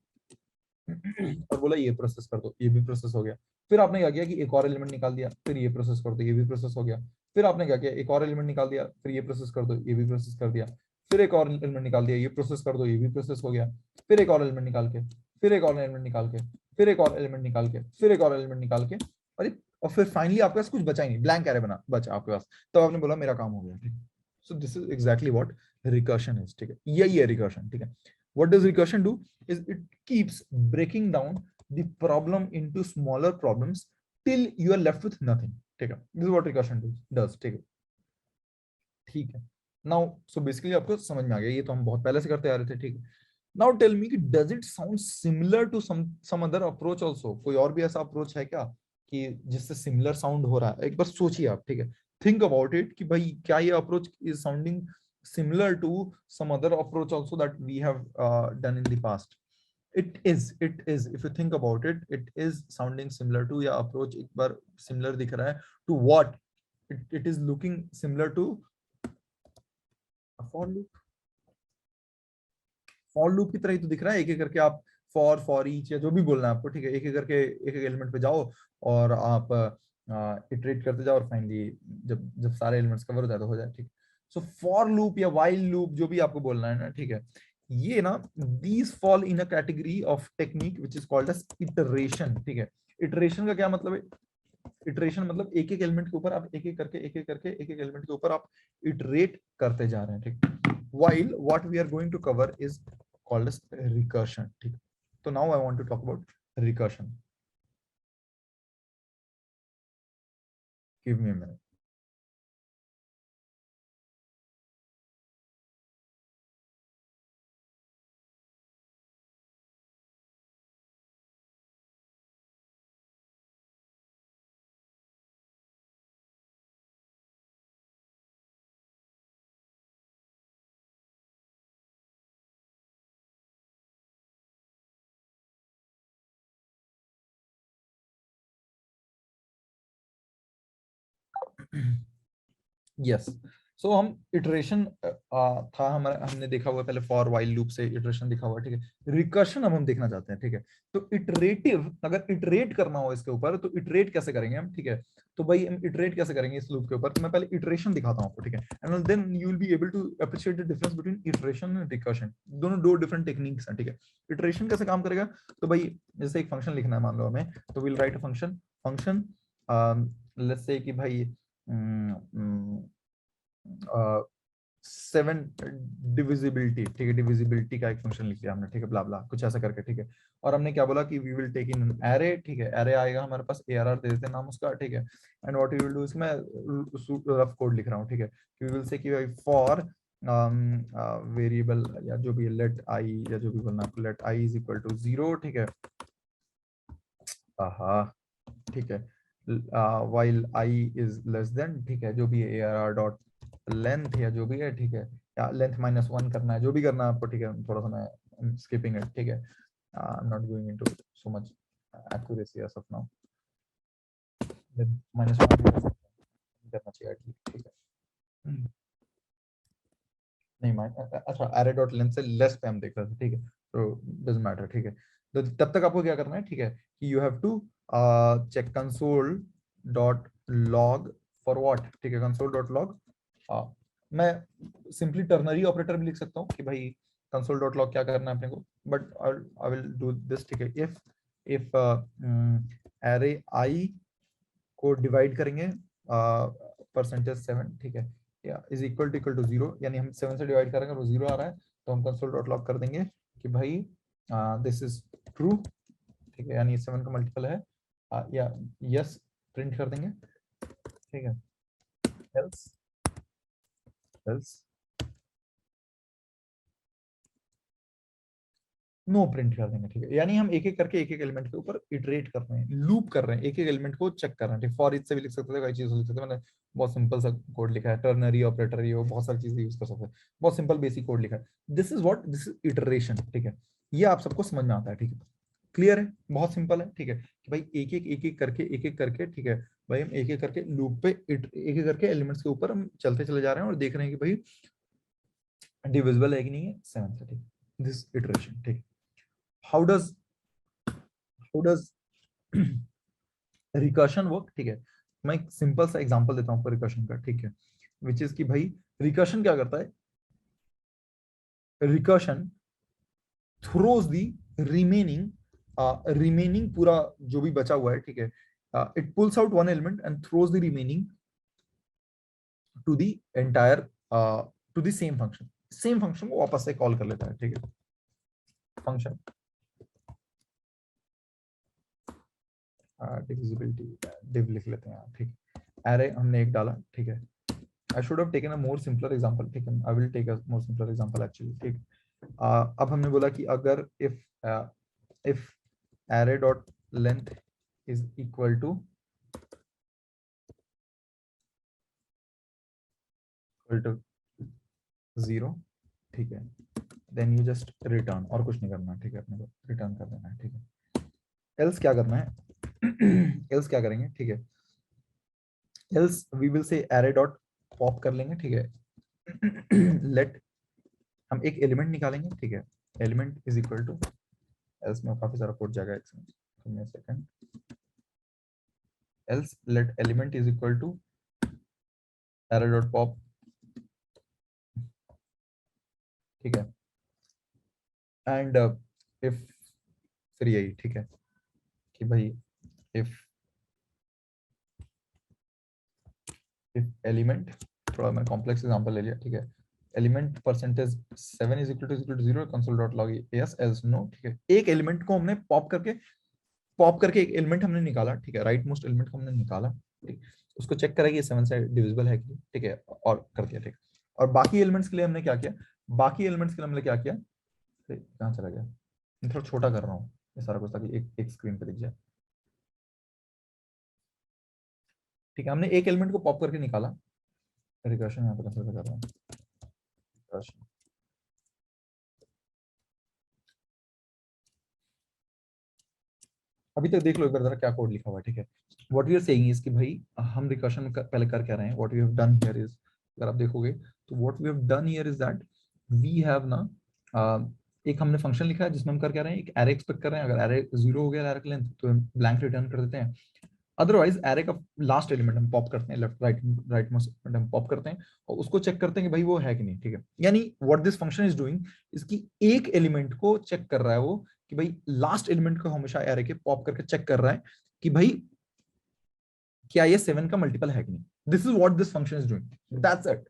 और बोला ये प्रोसेस कर दो, ये भी प्रोसेस हो गया। फिर आपने क्या किया कि एक और एलिमेंट निकाल दिया, फिर ये प्रोसेस कर दो, ये भी प्रोसेस हो गया। फिर आपने क्या किया, एक और एलिमेंट निकाल दिया, फिर ये प्रोसेस कर दो, ये भी प्रोसेस कर दिया। फिर एक और एलिमेंट निकाल दिया, ये प्रोसेस कर दो, ये भी प्रोसेस हो गया। फिर एक और एलिमेंट निकाल के, फिर एक और एलिमेंट निकाल के, फिर एक और एलिमेंट निकाल के, फिर एक और एलिमेंट निकाल के, और फिर फाइनली आपके पास कुछ बचा ही नहीं, ब्लैंक एरे बचा आपके पास, तो आपने बोला मेरा काम हो गया, ठीक है। So this is exactly what recursion is, ठीक है, यही है रिकर्शन, ठीक है। What does recursion do is it keeps breaking down the problem into smaller problems till you are left with nothing, ठीक है। This is what recursion does, ठीक है, ठीक है। नाउ सो बेसिकली आपको समझ में आ गया, ये तो हम बहुत पहले से करते आ रहे थे, ठीक है। नाउ टेल मी कि does it sound similar to some other approach also, कोई और भी ऐसा अप्रोच है क्या कि जिससे सिमिलर साउंड हो रहा है? एक बार सोचिए आप, ठीक है, थिंक अबाउट इट कि भाई क्या ये approach is sounding similar to some other approach also that we have done in the past. it is if you think about it, it is sounding similar to, या approach एक बार similar दिख रहा है to what? it is looking similar to for loop. For loop की तरह ही तो दिख रहा है, एक एक करके आप फॉर ईच या जो भी बोलना है आपको, ठीक है, एक एक करके एक एक एलिमेंट पे जाओ और आप इटरेट करते जाओ, और फाइनली जब जब सारे एलिमेंट्स कवर हो जाए तो हो जाए, ठीक। सो फॉर लूप या वाइल लूप जो भी आपको बोलना है ना, ठीक है, ये ना these fall in a category of technique which is called as iteration, ठीक है। इटरेशन का क्या मतलब है? इटरेशन मतलब एक एक एलिमेंट के ऊपर आप एक एक करके एक एक करके एक एक एलिमेंट के ऊपर आप इटरेट करते जा रहे हैं, ठीक। while what we are going to cover is called as recursion, ठीक। तो now I want to talk about recursion. Give me a minute. Yes, so हम इटरेशन था हमारा, हमने देखा हुआ पहले फॉर वाइल लूप से इटरेशन दिखा हुआ, ठीक है। रिकर्शन अब हम देखना चाहते हैं, ठीक है। तो इटरेटिव, अगर इटरेट करना हो इसके ऊपर तो इटरेट कैसे करेंगे हम, ठीक है। तो भाई हम इटरेट कैसे करेंगे इस लूप के ऊपर, तो मैं पहले इटरेशन दिखाता हूँ आपको, ठीक है, and then you will be able to appreciate the difference between iteration and recursion. दोनों दो डिफरेंट टेक्निक्स हैं, ठीक है। इटरेशन कैसे काम करेगा? तो भाई जैसे एक फंक्शन लिखना है मान लो हमें, तो will write a function, function let's say कि भाई 7 डिविजिबिलिटी, ठीक है, डिविजिबिलिटी का एक फंक्शन लिख दिया हमने, ठीक है, ब्ला ब्ला कुछ ऐसा करके, ठीक है। और हमने क्या बोला कि we will take in array, ठीक है, एरे आएगा हमारे पास, ARR दे देते हैं नाम उसका, ठीक है। And what you will do, इसमें रफ कोड लिख रहा हूँ, ठीक है, वी विल से कि भाई फॉर वेरिएबल या जो भी लेट आई, या जो भी बोलना है, let i is equal to 0, ठीक है, ठीक है, while I is less than, ठीक है, जो भी ARR डॉट लेंथ या जो भी है, ठीक है, या लेंथ -1 करना है, जो भी करना है आपको, ठीक है, थोड़ा सा मैं स्किपिंग इट, ठीक है, I am not going into so much accuracy as of now, -1 करना चाहिए, ठीक है। नहीं अच्छा, array डॉट लेंथ से लेस पे हम देख रहे थे, ठीक है, तो डजंट मैटर, ठीक है। तो तब तक आपको क्या करना है, ठीक है, कि you have to check console dot log for what, ठीक है, कंसोल डॉट लॉग। मैं सिंपली टर्नरी ऑपरेटर भी लिख सकता हूँ कि भाई कंसोल डॉट लॉग क्या करना है अपने को, but I will do this, ठीक है। इफ एरे आई को डिवाइड करेंगे %7, ठीक है, या इज इक्वल टू 0, यानी हम 7 से डिवाइड करेंगे और 0 आ रहा है, तो हम कंसोल डॉट लॉग कर देंगे कि भाई दिस इज ट्रू, ठीक है, यानी 7 का मल्टीपल है, या यस प्रिंट कर देंगे, ठीक है, एल्स एल्स नो प्रिंट कर देंगे, ठीक है। यानी हम एक एक करके एक एक एलिमेंट के ऊपर इटरेट कर रहे हैं, लूप कर रहे हैं, एक एक एलिमेंट को चेक कर रहे हैं, ठीक। फॉर ईच से भी लिख सकते थे, कई चीज लिख सकते थे, मैंने बहुत सिंपल सा कोड लिखा है, टर्नरी ऑपरेटर, ये बहुत सारी चीजें यूज कर सकते हैं, बहुत सिंपल बेसिक कोड लिखा है। This is what, this is iteration, ठीक है। ये आप सबको समझ में आता है, ठीक है, क्लियर है, बहुत सिंपल है, ठीक है, कि भाई एक एक करके, ठीक है, भाई हम एक एक करके लूप पे एक एक करके एलिमेंट्स के ऊपर हम चलते चले जा रहे हैं और देख रहे हैं कि भाई डिविजिबल है कि नहीं है 7 से, ठीक। दिस इटरेशन, ठीक। How does how does recursion work, ठीक है। मैं एक सिंपल सा एग्जांपल देता हूँ रिकर्शन का, ठीक है, विच इज कि भाई रिकर्शन क्या करता है? Recursion throws the remaining remaining पूरा जो भी बचा हुआ है, ठीक है, it pulls out one element and throws the remaining to the entire to the same function को वापस से कॉल कर लेता है, ठीक है। फंक्शन डिविजिबिलिटी डिव लिख लेते हैं, ठीक। एरे हमने एक डाला, ठीक है। I should have taken a more simpler example, ठीक है। I will take a more simpler example actually, ठीक। अब हमने बोला कि अगर if array dot length is equal to 0, ठीक है, then you just return, और कुछ नहीं करना, ठीक है, अपने को रिटर्न कर देना है, ठीक है। else क्या करना है else क्या करेंगे, ठीक है, else we will say array dot pop कर लेंगे, ठीक है। let हम एक एलिमेंट निकालेंगे, ठीक है, element is equal to, else में काफी सारा कोड जाएगा, एक second, else let element is equal to array dot pop, ठीक है, एंड if, फिर यही, ठीक है, कि भाई if एलिमेंट, थोड़ा मैं कॉम्प्लेक्स एग्जांपल ले लिया, ठीक है, element percentage 7 is equal to 0 console dot log yes else no, ठीक है। एक एलिमेंट को हमने पॉप करके एक एलिमेंट हमने निकाला, ठीक है, राइट मोस्ट एलिमेंट को हमने निकाला, ठीक, उसको चेक करा कि 7 से डिविजिबल है कि, ठीक है, और कर दिया, ठीक। और बाकी एलिमेंट्स के लिए हमने क्या किया, बाकी एलिमेंट्स के लिए हमने क्या किया, कहाँ चला गया, मैं थोड़ा छोटा कर रहा हूँ ये सारा कुछ ताकि एक स्क्रीन पे दिख जाए, ठीक है। हमने एक एलिमेंट को पॉप करके निकाला, रिकर्शन यहाँ पे कंसिडर कर रहा हूँ, रिकर्शन, अभी तक देख लो एक बार जरा क्या कोड लिखा हुआ है, ठीक है। What we are saying is कि भाई हम रिकर्शन पहले कर क्या रहे हैं, what we have done here is, अगर आप देखोगे तो what we have done here is that we have ना एक हमने फंक्शन लिखा है जिसमें हम कर क्या रहे हैं, एक एरे एक्सपेक्ट कर रहे हैं, अगर एरे 0 हो गया एरे का लेंथ तो हम ब्लैंक रिटर्न कर देते हैं, अदरवाइज एरे का लास्ट एलिमेंट हम पॉप करते हैं, लेफ्ट राइट मोस्ट एलिमेंट हम पॉप करते हैं और उसको चेक करते हैं कि भाई वो है कि नहीं, ठीक है। यानी what this function is doing, इसकी एक एलिमेंट को चेक कर रहा है वो, कि भाई लास्ट एलिमेंट को हमेशा एरे के पॉप करके चेक कर रहा है कि भाई क्या ये 7 का मल्टीपल है कि नहीं। This is what this function is doing, that's it,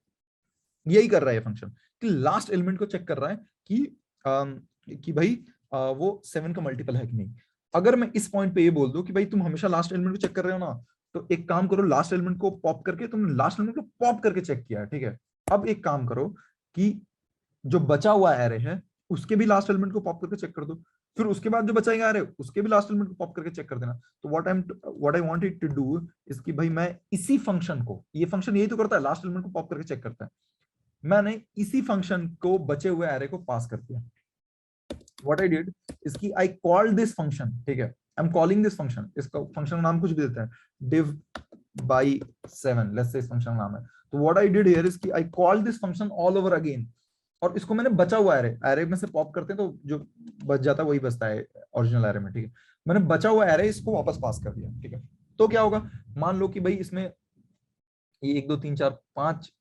यही कर रहा है ये फंक्शन, कि लास्ट एलिमेंट को चेक कर रहा है कि भाई वो 7 का मल्टीपल है कि नहीं। अगर मैं इस पॉइंट पे ये बोल दूं कि भाई तुम हमेशा लास्ट एलिमेंट को चेक कर रहे हो ना, तो एक काम करो, लास्ट एलिमेंट को पॉप करके, तुमने लास्ट एलिमेंट को पॉप करके चेक किया है, ठीक है। अब एक काम करो कि जो बचा हुआ एरे है उसके भी लास्ट एलिमेंट को पॉप करके चेक कर दो, फिर उसके बाद जो बचाएगा एरे उसके भी लास्ट एलिमेंट को पॉप करके चेक कर देना। तो what I wanted to do is कि भाई मैं इसी फंक्शन को, ये फंक्शन यही तो करता है, लास्ट एलिमेंट को पॉप करके चेक करता है, मैंने इसी फंक्शन को बचे हुए एरे को पास कर दिया। व्हाट आई डिड इज कि आई कॉल्ड दिस फंक्शन, ठीक है, I am calling this function, इसका फंक्शन का नाम कुछ भी देते हैं, div by 7, लेट्स से इस फंक्शन का नाम है। तो what I did here is कि I called this function all over again, और इसको मैंने बचा हुआ एरे में से पॉप करते हैं तो जो बच जाता है वही बचता है ओरिजिनल एरे में, ठीक है। मैंने बचा हुआ एरे इसको वापस पास कर दिया, ठीक है। तो क्या होगा, मान लो कि भाई इसमें ये 1 2 3 4 5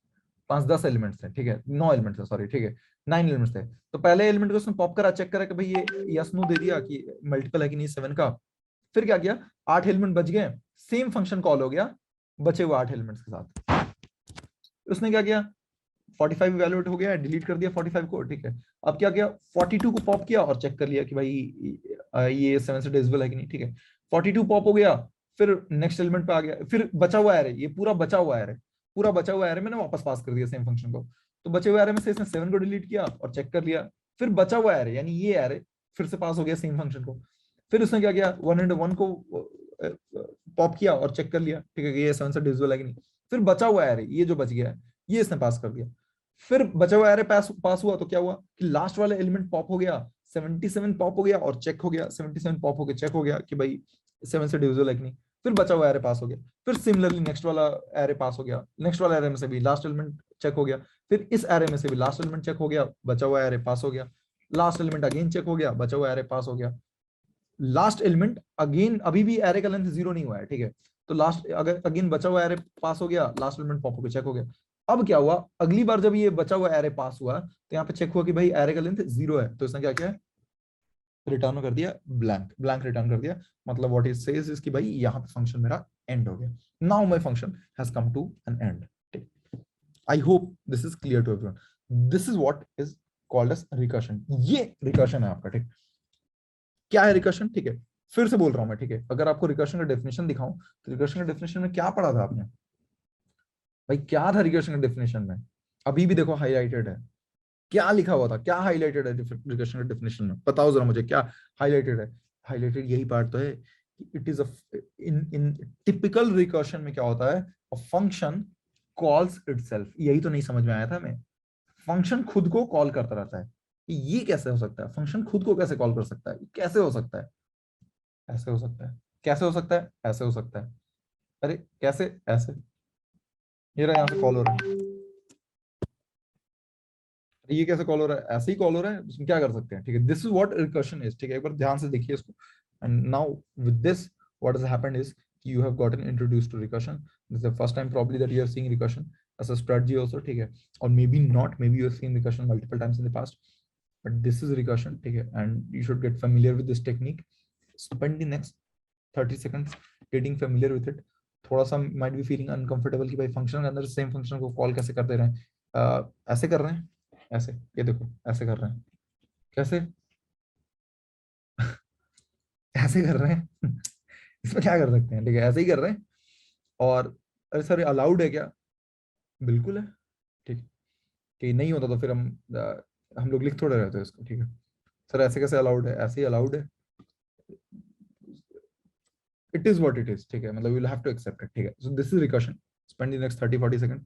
5 10 एलिमेंट्स थे, ठीक है, 9 एलिमेंट्स थे, सॉरी, ठीक है, 9 एलिमेंट्स थे। तो पहले एलिमेंट को उसने पॉप करा, चेक करा कि भाई ये यस नो दे दिया कि मल्टीपल है कि नहीं 7 का। फिर क्या किया, 8 एलिमेंट बच गए, सेम फंक्शन कॉल हो गया बचे हुए 8 एलिमेंट्स के साथ। उसने क्या किया, 45 इवैल्यूएट हो गया, डिलीट कर दिया 45 को, ठीक है। अब क्या किया, 42 को पॉप किया और चेक कर लिया कि भाई ये 7 से डिविजिबल है कि नहीं, ठीक है। 42 पॉप हो गया, फिर नेक्स्ट एलिमेंट पे आ गया, फिर बचा हुआ एरे, ये पूरा बचा हुआ एरे, पूरा बचा हुआ एरे मैंने वापस पास कर दिया सेम फंक्शन को। तो बचे हुए एरे में से इसने 7 को डिलीट किया और चेक कर लिया, फिर बचा हुआ एरे यानी ये एरे फिर से पास हो गया सेम फंक्शन को। फिर उसने क्या किया, 1 को पॉप किया और चेक कर लिया, ठीक है, कि ये 7 से डिविजिबल है कि नहीं। फिर बचा हुआ एरे ये जो बच गया है ये इसने पास कर दिया। फिर बचा हुआ एरे पास हुआ तो क्या हुआ कि लास्ट वाला एलिमेंट पॉप हो गया, 77 पॉप हो गया और चेक हो गया, 77 पॉप होकर चेक हो गया कि भाई 7 से डिविजिबल है कि नहीं। फिर बचा हुआ एरे पास हो गया, फिर सिमिलरली नेक्स्ट वाला एरे पास हो गया, नेक्स्ट वाला एरे में से भी लास्ट एलिमेंट चेक हो गया, फिर इस एरे में से भी लास्ट एलिमेंट चेक हो गया, बचा हुआ एरे पास हो गया, लास्ट एलिमेंट अगेन चेक हो गया, बचा हुआ एरे पास हो गया, लास्ट एलिमेंट अगेन, अभी भी एरे का लेंथ 0 नहीं हुआ है, ठीक है। तो लास्ट अगर अगेन बचा हुआ एरे पास हो गया, लास्ट एलिमेंट पॉप होकर चेक हो गया। अब क्या हुआ, अगली बार जब ये बचा हुआ एरे पास हुआ तो यहाँ पे चेक हुआ कि भाई एरे का लेंथ 0 है, तो इसने क्या किया, रिटर्न कर दिया ब्लैंक, ब्लैंक रिटर्न कर दिया, मतलब व्हाट इट सेज इज कि भाई यहाँ पे फंक्शन मेरा एंड हो गया, now my function has come to an end. ठीक, I hope this is clear to everyone. This is what is called as recursion. ये रिकर्शन है आपका। ठीक, क्या है रिकर्शन? ठीक है, फिर से बोल रहा हूं मैं। ठीक है, अगर आपको रिकर्शन का डेफिनेशन दिखाऊं तो रिकर्शन का डेफिनेशन में क्या पढ़ा था आपने? भाई क्या था रिकर्शन का डेफिनेशन में? अभी भी देखो हाईलाइटेड है, क्या लिखा हुआ था, क्या हाईलाइटेड है रिकर्शन के डेफिनेशन में? बताओ जरा मुझे, क्या हाईलाइटेड है? हाईलाइटेड यही पार्ट तो है, it is a in in typical recursion में क्या होता है, अ फंक्शन कॉल्स इटसेल्फ। यही तो नहीं समझ में आया था हमें, फंक्शन खुद को कॉल करता रहता है। ये कैसे हो सकता है? फंक्शन खुद को कैसे कॉल कर सकता है? कैसे हो सकता है? ऐसे हो सकता है। कैसे हो सकता है? ऐसे हो सकता है। अरे कैसे? ऐसे, ये रहा, यहाँ से कॉल हो रहा है, ये कैसे कॉल हो रहा है? ऐसे ही कॉल हो रहा है, इसमें क्या कर सकते हैं? ठीक है, this is what recursion is. ठीक है, एक बार ध्यान से देखिए इसको। And now with this what has happened is you have gotten introduced to recursion. This is the first time probably that you are seeing recursion as a strategy also. ठीक है, or maybe not, maybe you have seen recursion multiple times in the past, but this is recursion. ठीक है, and you should get familiar with this technique. Spend the next 30 seconds getting familiar with it. थोड़ा सा might be feeling uncomfortable कि भाई function के अंदर same function को call कैसे करते रहे हैं। ऐसे कर रहे हैं, ऐसे, ये देखो ऐसे कर रहे हैं, कैसे? ऐसे कर रहे हैं इसमें क्या कर सकते हैं? ठीक है, ऐसे ही कर रहे हैं। और अरे सर अलाउड है क्या? बिल्कुल है। ठीक, कि नहीं होता तो फिर हम लोग लिख थोड़े रहते हैं इसको। ठीक है सर, ऐसे कैसे अलाउड है? ऐसे ही अलाउड है, it is what it is. ठीक है, मतलब you will have to accept it. ठीक है, so this is recursion. Spend the next 30-40 second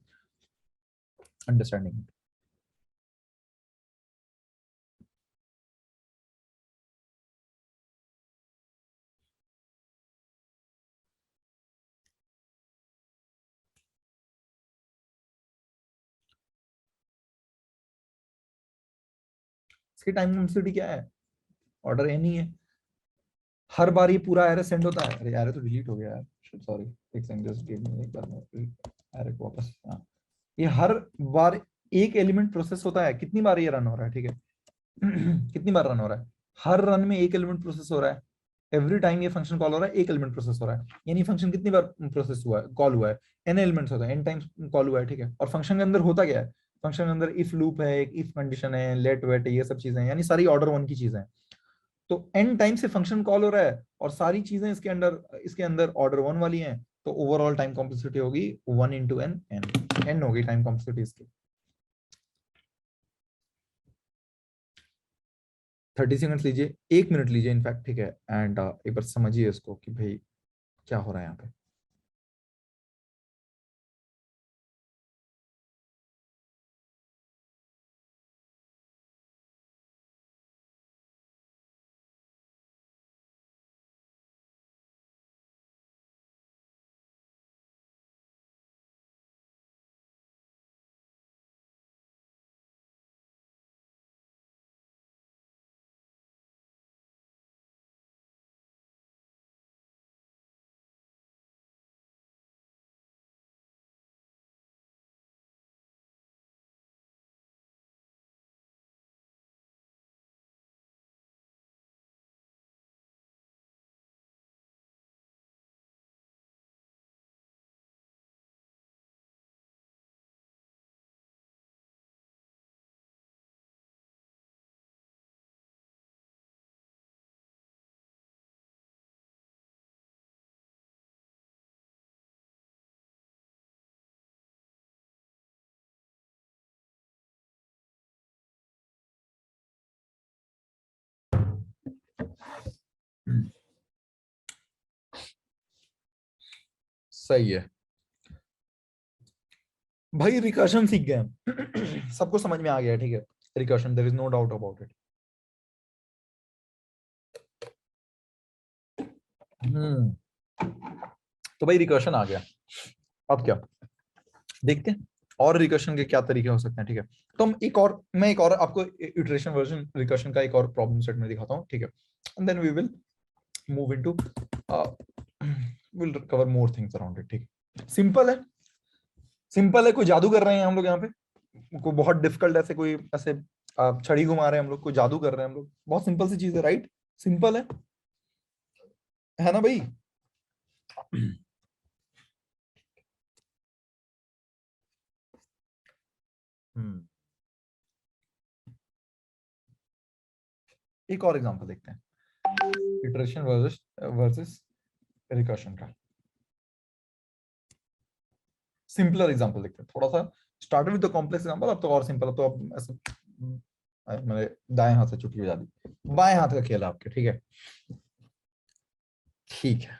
understanding it. इसकी टाइम कॉम्प्लेक्सिटी क्या है? ऑर्डर एन ही है। हर बार ये पूरा एरे सेंड होता है। अरे यार तो डिलीट हो गया यार, सॉरी, एक सेकंड, जस्ट गिव मी एक बार एरे को वापस। हाँ, ये हर बार एक एलिमेंट प्रोसेस होता है। कितनी बार ये रन हो रहा है? ठीक है कितनी बार रन हो रहा है? हर रन में एक एलिमेंट प्रोसेस हो रहा है। एवरी टाइम ये फंक्शन कॉल हो रहा है, एक एलिमेंट प्रोसेस हो रहा है। यानी फंक्शन कितनी बार प्रोसेस हुआ है, कॉल हुआ है? एन एलिमेंट्स होता है, एन टाइम्स कॉल हुआ है। ठीक है, और फंक्शन के अंदर होता क्या है? फंक्शन के अंदर इफ लूप है, एक इफ कंडीशन है, लेट वेट, ये सब चीजें हैं, यानी सारी ऑर्डर वन की चीजें हैं। तो एन टाइम से फंक्शन कॉल हो रहा है और सारी चीजें इसके अंदर ऑर्डर वन वाली हैं। तो ओवरऑल टाइम कॉम्प्लेक्सिटी होगी 1 × एन, एन होगी टाइम कॉम्प्लेक्सिटी इसकी। 30 सेकंड्स लीजिए, 1 मिनट लीजिए इनफैक्ट। ठीक है, एंड एक बार समझिए इसको कि भाई क्या हो रहा है यहाँ पे। सही है भाई, रिकर्शन सीख गए हम सबको समझ में आ गया है। ठीक है, recursion, there is no doubt about it. Hmm, तो भाई रिकर्शन आ गया। अब क्या देखते हैं और रिकर्शन के क्या तरीके हो सकते हैं। ठीक है, तो मैं एक और आपको इटरेशन वर्जन रिकर्शन का एक और प्रॉब्लम सेट में दिखाता हूँ। ठीक है, and then we will move into, will cover more things around it. ठीक है, सिंपल है, सिंपल है। कोई जादू कर रहे हैं हम लोग यहाँ पे? कोई बहुत डिफिकल्ट ऐसे, कोई ऐसे छड़ी घुमा रहे हैं हम लोग, कोई जादू कर रहे हैं हम लोग? बहुत सिंपल सी चीज है, राइट? सिंपल है ना भाई? हम्म। एक और एग्जांपल देखते हैं, इटरेशन वर्सेस वर्सेस रिकर्शन का सिंपलर एग्जांपल देखते हैं थोड़ा सा। Started with the complex example, अब तो और सिंपल, अब तो अब ऐसे मेरे दाएं हाथ से चुटकी बजा दी, बाएं हाथ का खेल है आपके, ठीक है? ठीक है।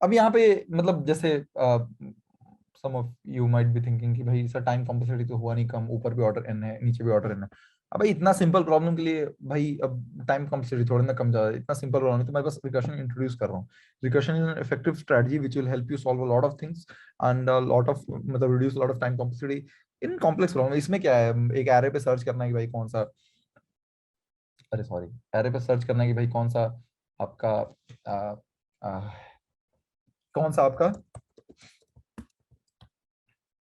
अब यहाँ पे मतलब जैसे some of you might be thinking कि भाई सर टाइम कॉम्प्लेक्सिटी तो हुआ नहीं कम, ऊपर भी ऑर्डर एन है नीचे भी ऑर्डर एन है। अब भाई इतना सिंपल प्रॉब्लम के लिए भाई अब टाइम कॉम्प्लेक्सिटी थोड़ी ना कम, ज्यादा इतना सिंपल प्रॉब्लम तो मैं बस रिकर्शन इंट्रोड्यूस कर रहा हूँ। Recursion is an effective strategy which will help you solve a lot of things and lot of मतलब reduce lot of time complexity in complex problem. इसमें क्या है, एक एरे पे सर्च करना है कि भाई कौन सा, अरे सॉरी, एरे पे सर्च करना है कि भाई कौन सा आपका आ, आ, कौन सा आपका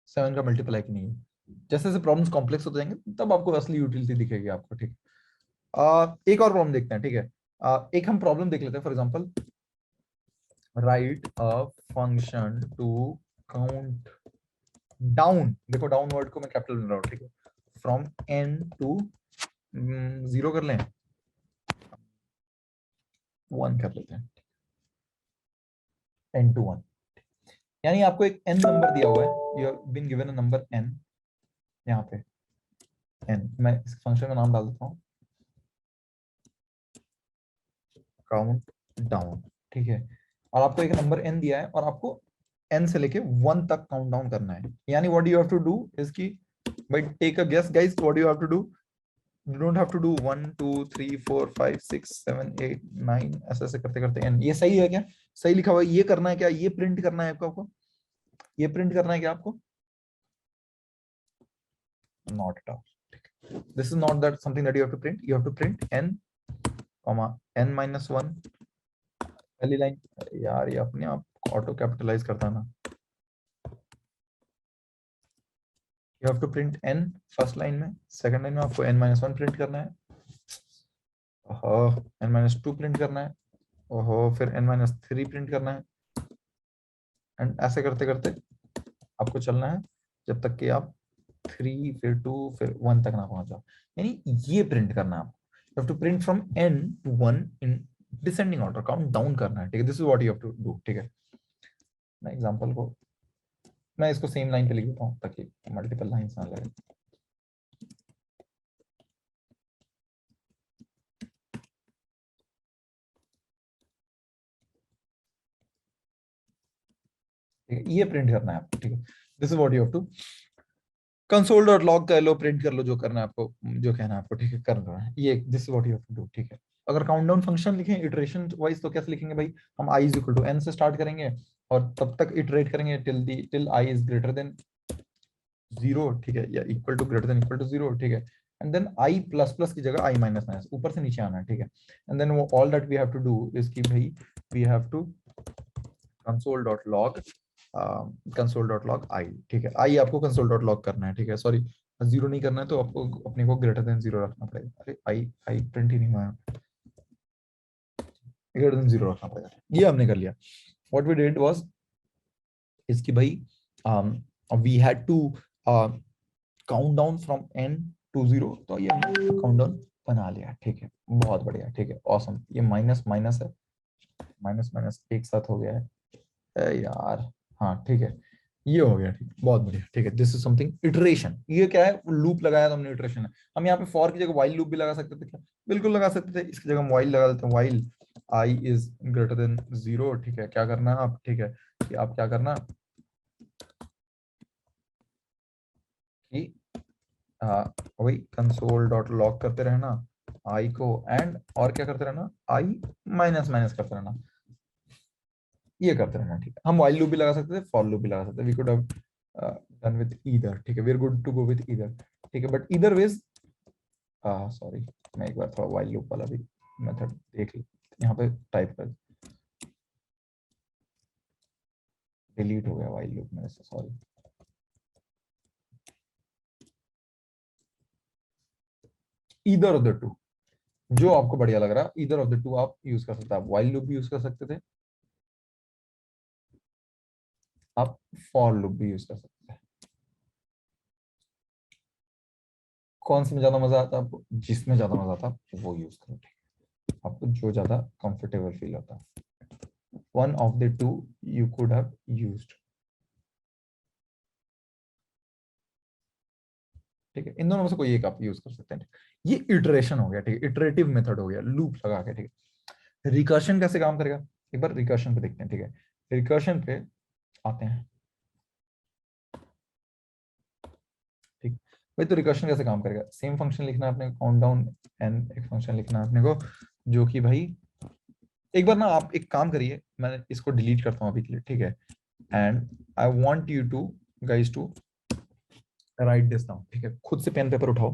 7 का मल्टीपल है कि नहीं है। जैसे जैसे प्रॉब्लम्स कॉम्प्लेक्स होते जाएंगे तब आपको असली यूटिलिटी दिखेगी आपको, ठीक है? एक और प्रॉब्लम देखते हैं, ठीक है? एक हम प्रॉब्लम देख लेते हैं, for example write a function to count down, देखो डाउन वर्ड को मैं कैपिटल में रहा हूँ, ठीक है? फ्रॉम एन टू 0 कर लें, 1 कर लेते हैं, एन टू 1। यानी आपको एक एन नंबर दिया हुआ है, you have been given a number N, यहाँ पे एन, मैं इस फंक्शन का नाम डाल देता हूँ काउंट डाउन, ठीक है? और आपको एक नंबर एन दिया है और आपको एन से लेके 1 तक काउंट डाउन करना है। यानी what you have to do is की, भाई take a guess guys, what you have to do, you don't have to do 1 2 3 4 5 6 7 8 9 ऐसे ऐसे करते करते एन। ये सही है क्या? सही लिखा हुआ है? ये करना है क्या, ये प्रिंट करना है आपको? ये प्रिंट करना है क्या आपको? Not at all, this is not that something that you have to print, you have to print N comma N minus 1, पहली लाइन। यार ये अपने आप ऑटो कैपिटलाइज करता है ना। You have to print N first line में, second line में आपको एन माइनस 1 प्रिंट करना है, ओहो एन माइनस 2 प्रिंट करना है, ओहो फिर एन माइनस 3 प्रिंट करना है, एंड ऐसे करते करते आपको चलना है जब तक कि आप 3 फिर 2 फिर 1 तक ना पहुंच जाओ। यानी ये प्रिंट करना है आपको, you have to print from N to 1 in descending order, count down करना है, ठीक है? This is what you have to do, ठीक है? मैं एग्जांपल को, मैं इसको सेम लाइन पे लिख देता हूँ ताकि मल्टीपल लाइंस ना लगे। ठीक है, ये प्रिंट करना है आपको, ठीक है? This is what you have to console dot log कर लो, प्रिंट कर लो, जो करना है आपको, जो कहना है आपको, ठीक है? कर रहा है ये, this is what you have to do, ठीक है? अगर काउंटडाउन फंक्शन लिखें इटरेशन वाइज तो कैसे लिखेंगे भाई? हम i is equal to n से स्टार्ट करेंगे और तब तक इटरेट करेंगे till i is greater than 0, ठीक है? या equal to greater than equal to 0, ठीक है? And then i plus plus की जगह i माइनस माइनस ऊपर से नीचे आना है, ठीक है? एंड देन वो all that we have to do is कि भाई we have to console dot log, console dot log i, ठीक है? आई आपको कंसोल डॉट लॉग करना है, ठीक है? सॉरी, 0 नहीं करना है तो आपको अपने को ग्रेटर देन 0 रखना पड़ेगा। अरे आई आई प्रिंट ही नहीं हुआ, ग्रेटर देन 0 रखना पड़ेगा। ये हमने कर लिया। व्हाट वी डिड वाज इसकी भाई we had to count down from n to 0, तो ये हमने काउंट डाउन बना लिया, ठीक है? बहुत बढ़िया, ठीक है, ऑसम। ये माइनस माइनस है, माइनस माइनस एक साथ हो गया है, यार हाँ ठीक है, ये हो गया, ठीक है? बहुत बढ़िया, ठीक है? This is something iteration. ये क्या है, लूप लगाया तो हमने, इटरेशन है। हम यहाँ पे फॉर की जगह वाइल लूप भी लगा सकते थे क्या? बिल्कुल लगा सकते थे। इसकी जगह हम वाइल लगा देते हैं, while I is greater than 0, ठीक है? क्या करना है आप, ठीक है, कि आप क्या करना कि वही कंसोल डॉट लॉग करते रहना आई को, एंड और क्या करते रहना, आई माइनस माइनस करते रहना, ये करते रहना, ठीक है? हम व्हाइल लूप भी लगा सकते थे, फॉर लूप भी लगा सकते थे, we could have done with either, ठीक है? We are good to go with either, ठीक है? बट ईदर वेज, सॉरी, मैं एक बार थोड़ा व्हाइल लूप वाला भी मेथड देख ली, यहाँ पे टाइप कर, डिलीट हो गया व्हाइल लूप मेरे से, sorry. Either of the two, जो आपको बढ़िया लग रहा है, ईदर ऑफ द टू आप यूज कर सकते हैं। आप व्हाइल लूप भी यूज कर सकते थे, आप फॉर लूप भी यूज कर सकते हैं। कौन सी में ज्यादा मजा आता है आपको? जिसमें ज्यादा मजा आता है वो यूज करो, ठीक है? आपको जो ज्यादा कंफर्टेबल फील होता है, one of the two you could have used, ठीक है? इन दोनों में से कोई एक आप यूज कर सकते हैं। ये इटरेशन हो गया, ठीक है? इटरेटिव मेथड हो गया, लूप लगा के, ठीक है? रिकर्शन कैसे काम करेगा, एक बार रिकर्शन पे देखते हैं, ठीक है? रिकर्शन पे आते हैं, ठीक। भाई तो रिकर्शन कैसे काम करेगा? सेम फंक्शन लिखना है अपने, काउंट डाउन एंड एक फंक्शन लिखना है अपने को, जो कि भाई एक बार ना आप एक काम करिए, मैं इसको डिलीट करता हूँ अभी के लिए, ठीक है? And I want you to guys to write this down, ठीक है? खुद से पेन पेपर उठाओ,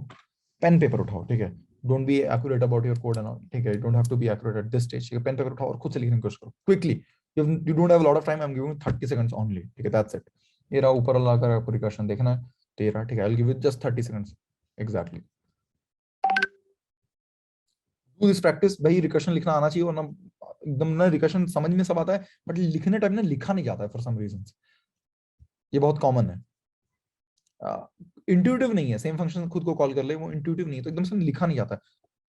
पेन पेपर उठाओ, ठीक है? Don't be accurate about your code and all, ठीक है? Don't have to be accurate at this stage, ठीक है? पेन पेपर उठाओ और खुद से लिखने की कोशिश करो quickly. You don't have a lot of time, I am giving 30 seconds only, ठीक है? That's it. ये रहा ऊपर वाला, अगर आपको रिकर्शन देखना है तो ये रहा, ठीक है? I will give you just 30 seconds exactly. Do this practice भाई, रिकर्शन लिखना आना चाहिए, वरना एकदम ना रिकर्शन समझ में सब आता है बट लिखने टाइम ना लिखा नहीं जाता है फॉर सम रीजन। ये बहुत कॉमन है, इंट्यूटिव नहीं है। सेम फंक्शन खुद को कॉल कर ले, वो इंट्यूटिव नहीं है, तो एकदम से लिखा नहीं जाता।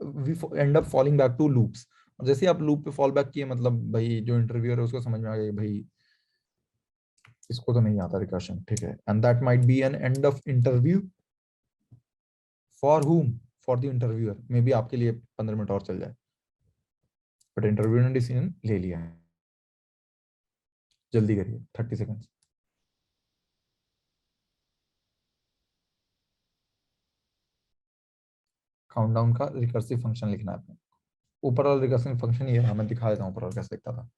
We end up falling back to loops, और जैसे ही आप लूप पे फॉल बैक किए, मतलब भाई जो इंटरव्यूअर है उसको समझ में आ गया भाई इसको तो नहीं आता रिकर्शन, ठीक है? And that might be an end of interview for whom, for the interviewer. Maybe आपके लिए 15 मिनट और चल जाए, बट इंटरव्यू ने डिसीजन ले लिया है। जल्दी करिए, 30 सेकंड। काउंटडाउन का रिकर्सिव फंक्शन लिखना है आपने। ऊपर वाला रिकर्सिव फंक्शन ये रहा, मैं दिखा देता हूँ ऊपर वाला कैसे दिखता था।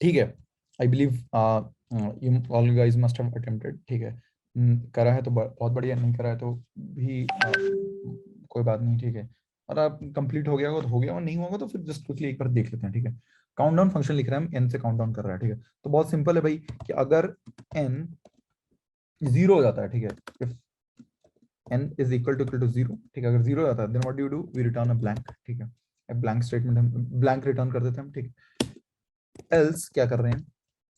ठीक है, I believe you all guys must have attempted, ठीक है? करा है तो बहुत बढ़िया, नहीं करा है तो भी कोई बात नहीं, ठीक है? और आप कंप्लीट हो गया होगा तो हो गया, और नहीं होगा तो फिर जस्ट क्विकली एक बार देख लेते हैं, ठीक है? काउंट डाउन फंक्शन लिख रहे हैं हम, एन से काउंट डाउन कर रहा है, ठीक है? तो बहुत सिंपल है भाई कि अगर एन 0 हो जाता है, ठीक है? If n is equal to 0, ठीक है? अगर 0 हो जाता है then what do you do, we return a blank, ठीक है? एक ब्लैंक स्टेटमेंट हम ब्लैंक रिटर्न कर देते हैं हम, ठीक है? एल्स क्या कर रहे हैं,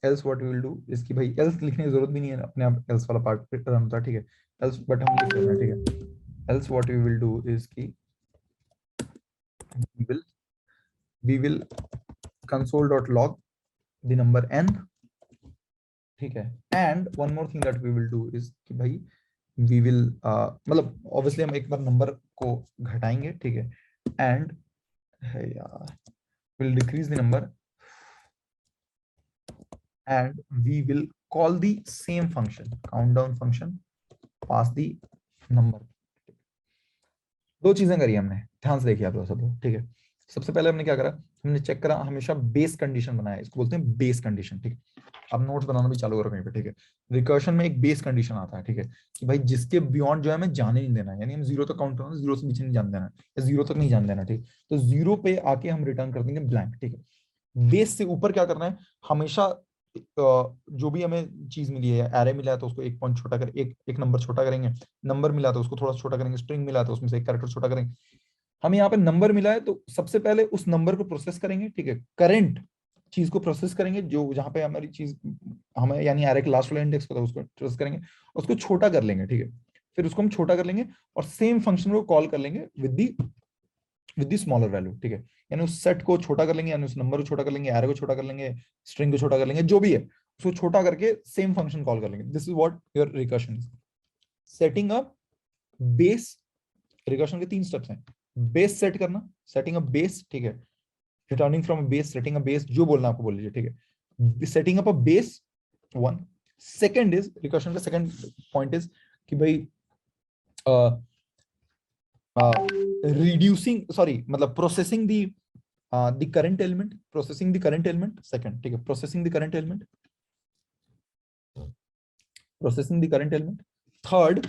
else what we will do is कि भाई else लिखने की जरूरत भी नहीं है, अपने आप else वाला पार्ट रन होता है, ठीक है? else बट हम लिख रहे हैं, ठीक है? else what we will do is कि we will we will console.log the number n, ठीक है? and one more thing that we will do is कि भाई we will मतलब obviously हम एक बार नंबर को घटाएंगे, ठीक है? and है यार, will decrease the number and we will call the same function, countdown function, pass the number। दो चीजें करी हमने, ध्यान से देखिए आप लोग सब लोग, ठीक है? सबसे पहले हमने क्या करा, हमने चेक करा, हमेशा बेस कंडीशन बनाया, इसको बोलते हैं बेस कंडीशन, ठीक है? आप नोट्स बनाना भी चालू करो कहीं पे, ठीक है? रिकर्शन में एक बेस कंडीशन आता है, ठीक है? कि भाई जिसके बियॉन्ड जो है हमें जाने नहीं देना है, यानी हम 0 तक काउंट करना, 0 से पीछे नहीं जाने देना या 0 तक नहीं जाने देना, ठीक? तो 0 पे आके हम रिटर्न कर देंगे ब्लैंक, ठीक है? बेस से ऊपर क्या करना है, हमेशा जो भी हमें चीज मिली है, एरे मिला है तो उसको एक पॉइंट छोटा कर, एक नंबर छोटा करेंगे, नंबर मिला तो उसको थोड़ा छोटा करेंगे, स्ट्रिंग मिला तो उसमें से एक कैरेक्टर छोटा करेंगे। हमें यहाँ पे नंबर मिला है तो सबसे पहले उस नंबर को प्रोसेस करेंगे, ठीक है, करंट चीज को प्रोसेस करेंगे, जो जहां पे हमारी चीज हमें यानी एरे का लास्ट वाला इंडेक्स होता है उसको प्रोसेस करेंगे, उसको छोटा कर लेंगे, ठीक है, फिर उसको हम छोटा कर लेंगे और सेम फंक्शन को कॉल कर लेंगे विद दी स्मॉलर वैल्यू, ठीक है, यानी उस सेट को छोटा कर लेंगे, यानी उस नंबर को छोटा कर लेंगे, एरे को छोटा कर लेंगे, स्ट्रिंग को छोटा कर लेंगे, जो भी है उसको छोटा करके सेम फंक्शन कॉल कर लेंगे। This is what your recursion is. Setting up base, recursion के 3 स्टेप्स हैं। बेस सेट करना, सेटिंग अ बेस, ठीक है, returning from base, setting a base, जो बोलना आपको बोल लीजिए, ठीक है, setting up a base 1। Second is recursion का सेकंड पॉइंट इज कि भाई रिड्यूसिंग, सॉरी मतलब processing the current element, processing the current element second, ठीक है, processing the current element, processing the current element. Third,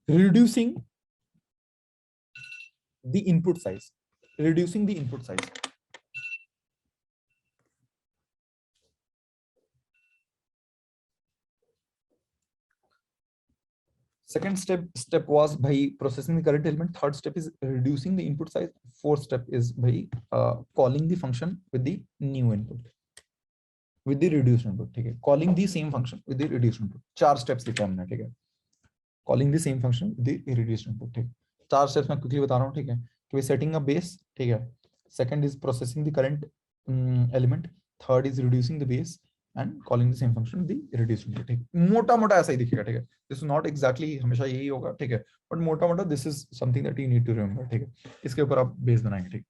reducing the input size, reducing the input size. Second step was by processing the current element. Third step is reducing the input size. Fourth step is by calling the function with the new input, with the reduced input, ठीक है, calling the same function with the reduced input। 4 steps लिखे हमने, ठीक है, calling the same function with the reduced input, ठीक है। 4 steps मैं quickly बता रहा हूँ, ठीक है, कि setting a base, ठीक है, second is processing the current element, third is reducing the base and calling the same function with the reduced input, ठीक है, मोटा मोटा ऐसा ही दिखेगा, ठीक है, दिस इज नॉट एग्जैक्टली हमेशा यही होगा, ठीक है, बट मोटा मोटा this is something that you need to remember, ठीक है, इसके ऊपर आप बेस बनाएंगे, ठीक।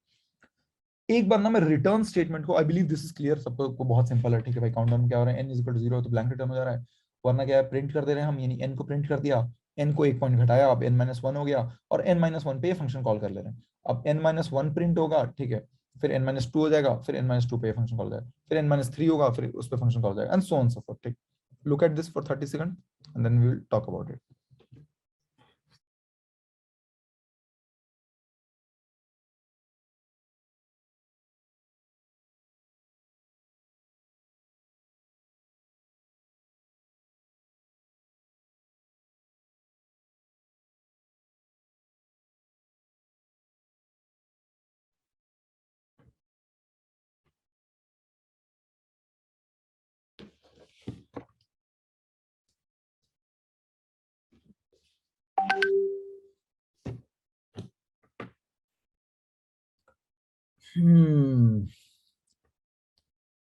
एक बार ना मैं रिटर्न स्टेटमेंट को, आई बिलीव दिस इज क्लियर सबको, बहुत सिंपल है, ठीक है भाई, काउंटडाउन क्या हो रहा है, n इज इक्वल टू 0 तो ब्लैंक रिटर्न हो जा रहा है, वरना क्या है, प्रिंट कर दे रहे हैं हम, यानी n को प्रिंट कर दिया, n को एक पॉइंट घटाया, अब n-1 हो गया, और n-1 पे ये फंक्शन कॉल कर ले रहे हैं, अब n-1 प्रिंट होगा, ठीक है, फिर n-2 हो जाएगा, फिर n-2 पे फंक्शन कॉल हो जाएगा, फिर n-3 होगा, फिर उस पे फंक्शन कॉल हो जाएगा, and so on so forth, ठीक। Look at this for 30 second and then we will talk about it.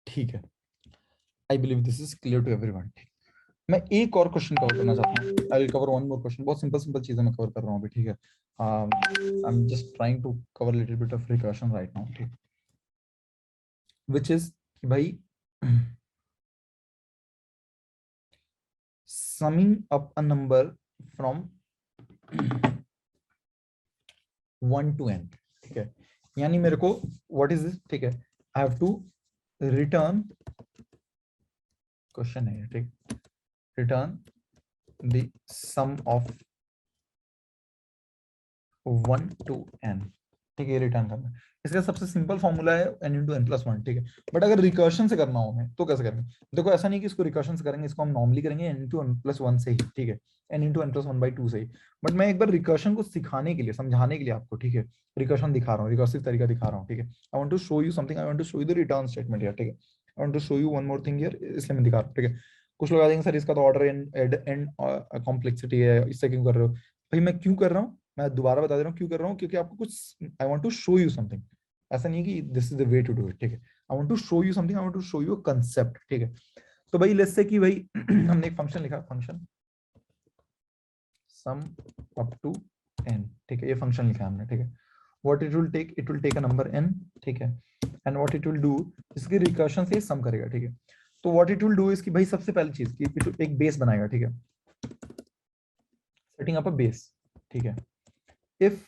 ठीक है, I believe this is clear to everyone. मैं एक और क्वेश्चन कवर करना चाहता हूँ, I will cover one more question, बहुत सिंपल सिंपल चीजें मैं कवर कर रहा हूँ अभी, ठीक है, I am just trying to cover little bit of recursion right now, ठीक, व्हिच इज भाई summing up a number from 1 to n, ठीक है, यानी मेरे को व्हाट इज दिस, ठीक है, I have to return, question है, ठीक, return the sum of 1 to n, ठीक है, रिटर्न करना है। इसका सबसे सिंपल फॉर्मूला है n into n plus one, ठीक है, बट अगर रिकर्शन से करना हो हमें तो कैसे करेंगे, देखो ऐसा नहीं कि इसको रिकर्शन से करेंगे, इसको हम नॉर्मली करेंगे n into n plus one से ही, ठीक है, n into n plus one by two से ही, बट मैं एक बार रिकर्शन को सिखाने के लिए, समझाने के लिए आपको, ठीक है, रिकर्शन दिखा रहा हूँ, रिकर्सिव तरीका दिखा रहा हूँ, ठीक है, I want to show you something, I want to show you the return statement here, ठीक है, I want to show you one more thing here, इसलिए मैं दिखा रहा हूँ, ठीक है। कुछ लोग आ जाएंगे सर इसका तो ऑर्डर एंड कॉम्प्लेक्सिटी है, इससे क्यों कर रहे हो भाई, मैं क्यों कर रहा हूँ, मैं दोबारा बता दे रहा हूँ क्यों कर रहा हूँ, क्योंकि आपको कुछ, I want to show you something, ऐसा नहीं कि this is the way to do it, ठीक है, I want to show you something, I want to show you a concept, ठीक है। तो भाई लेट्स से कि भाई हमने एक फंक्शन लिखा, function sum up to n, ठीक है, ये फंक्शन लिखा हमने, ठीक है, what it will take a number n, ठीक है, and what it will do, इसकी रिकर्शन से सम करेगा, ठीक है, तो व्हाट इट विल डू इसकी भाई सबसे पहली चीज की एक बेस बनाएगा, ठीक है, सेटिंग अप अ बेस, ठीक है, if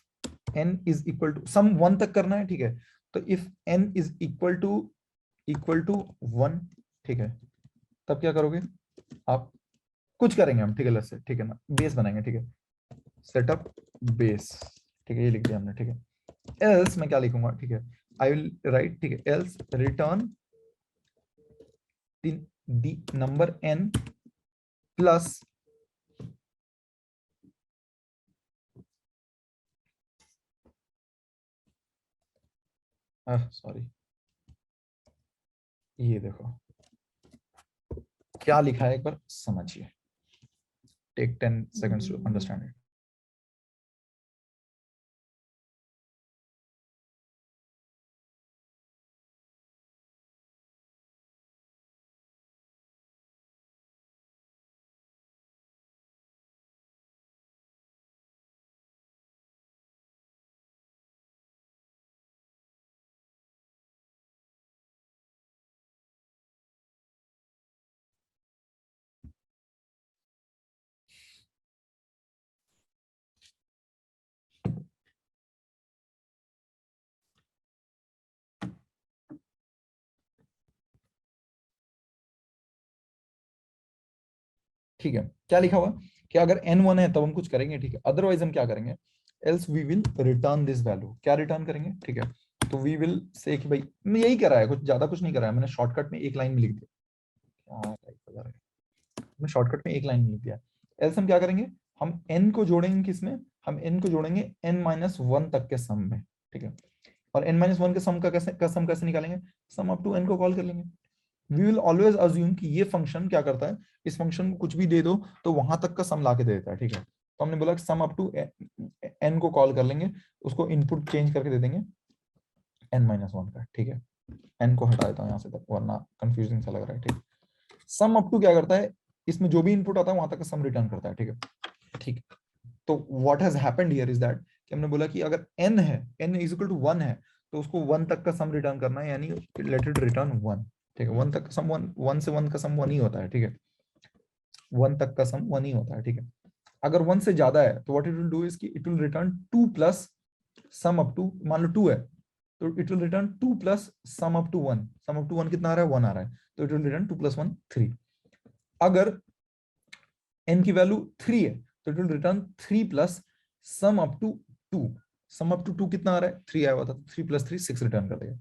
n is equal to sum 1 तक करना है, ठीक है, तो if n is equal to 1, ठीक है, तब क्या करोगे आप, कुछ करेंगे हम, ठीक है, लेट्स से, ठीक है ना, बेस बनाएंगे, ठीक है, सेटअप बेस, ठीक है, ये लिख दिया हमने, ठीक है, एल्स मैं क्या लिखूंगा, ठीक है, आई विल राइट, ठीक है, else return the number n plus sorry, ये देखो क्या लिखा है, एक बार समझिए, take 10 seconds to understand it. ठीक है, क्या लिखा हुआ कि अगर n1 है तब हम कुछ करेंगे, ठीक है, अदरवाइज हम क्या करेंगे, else we will return this value, क्या रिटर्न करेंगे, ठीक है, तो वी विल से कि भाई मैं यही करा है, कुछ ज्यादा कुछ नहीं करा है, मैंने शॉर्टकट में एक लाइन में लिख दिया, मैं शॉर्टकट में एक लाइन में लिख दिया, एल्स हम क्या करेंगे, हम n को जोड़ेंगे किसमें, हम n को जोड़ेंगे n-1 तक के सम में, ठीक है, और n-1 के सम का सम कैसे निकालेंगे, सम अप टू n को कॉल कर लेंगे, वी विल ऑलवेज अज्यूम कि ये फंक्शन क्या करता है, इस फंक्शन को कुछ भी दे दो तो वहां तक का सम ला के दे देता है, ठीक है, तो हमने बोला कि सम अप टू n को कॉल कर लेंगे, उसको इनपुट चेंज करके दे देंगे n-1 का, ठीक है, n को हटा देता हूँ यहाँ से तक वरना कंफ्यूजिंग सा लग रहा है, ठीक, सम अप टू क्या करता है, इसमें जो भी इनपुट आता है वहां तक का सम रिटर्न करता है, ठीक है, ठीक, तो what has happened here is that कि हमने बोला कि अगर n है, n इज इक्वल टू 1 है, तो उसको 1 तक का सम रिटर्न करना है, यानी लेट इट रिटर्न 1, ठीक है, 1 तक का सम 1 से 1 का सम 1 ही होता है, ठीक है, 1 तक का सम 1 ही होता है, ठीक है, अगर 1 से ज्यादा है तो what it will do is कि it will return 2 plus sum up to, मान लो 2 है तो it will return 2 plus sum up to 1, sum up to 1 कितना आ रहा है, 1 आ रहा है, तो इट विल रिटर्न 2 प्लस 1 3, अगर n की वैल्यू 3 है तो it will return 3 plus sum up to 2, sum up to 2 कितना आ रहा है, 3 आया हुआ था, 3 प्लस 3 6 रिटर्न कर देगा,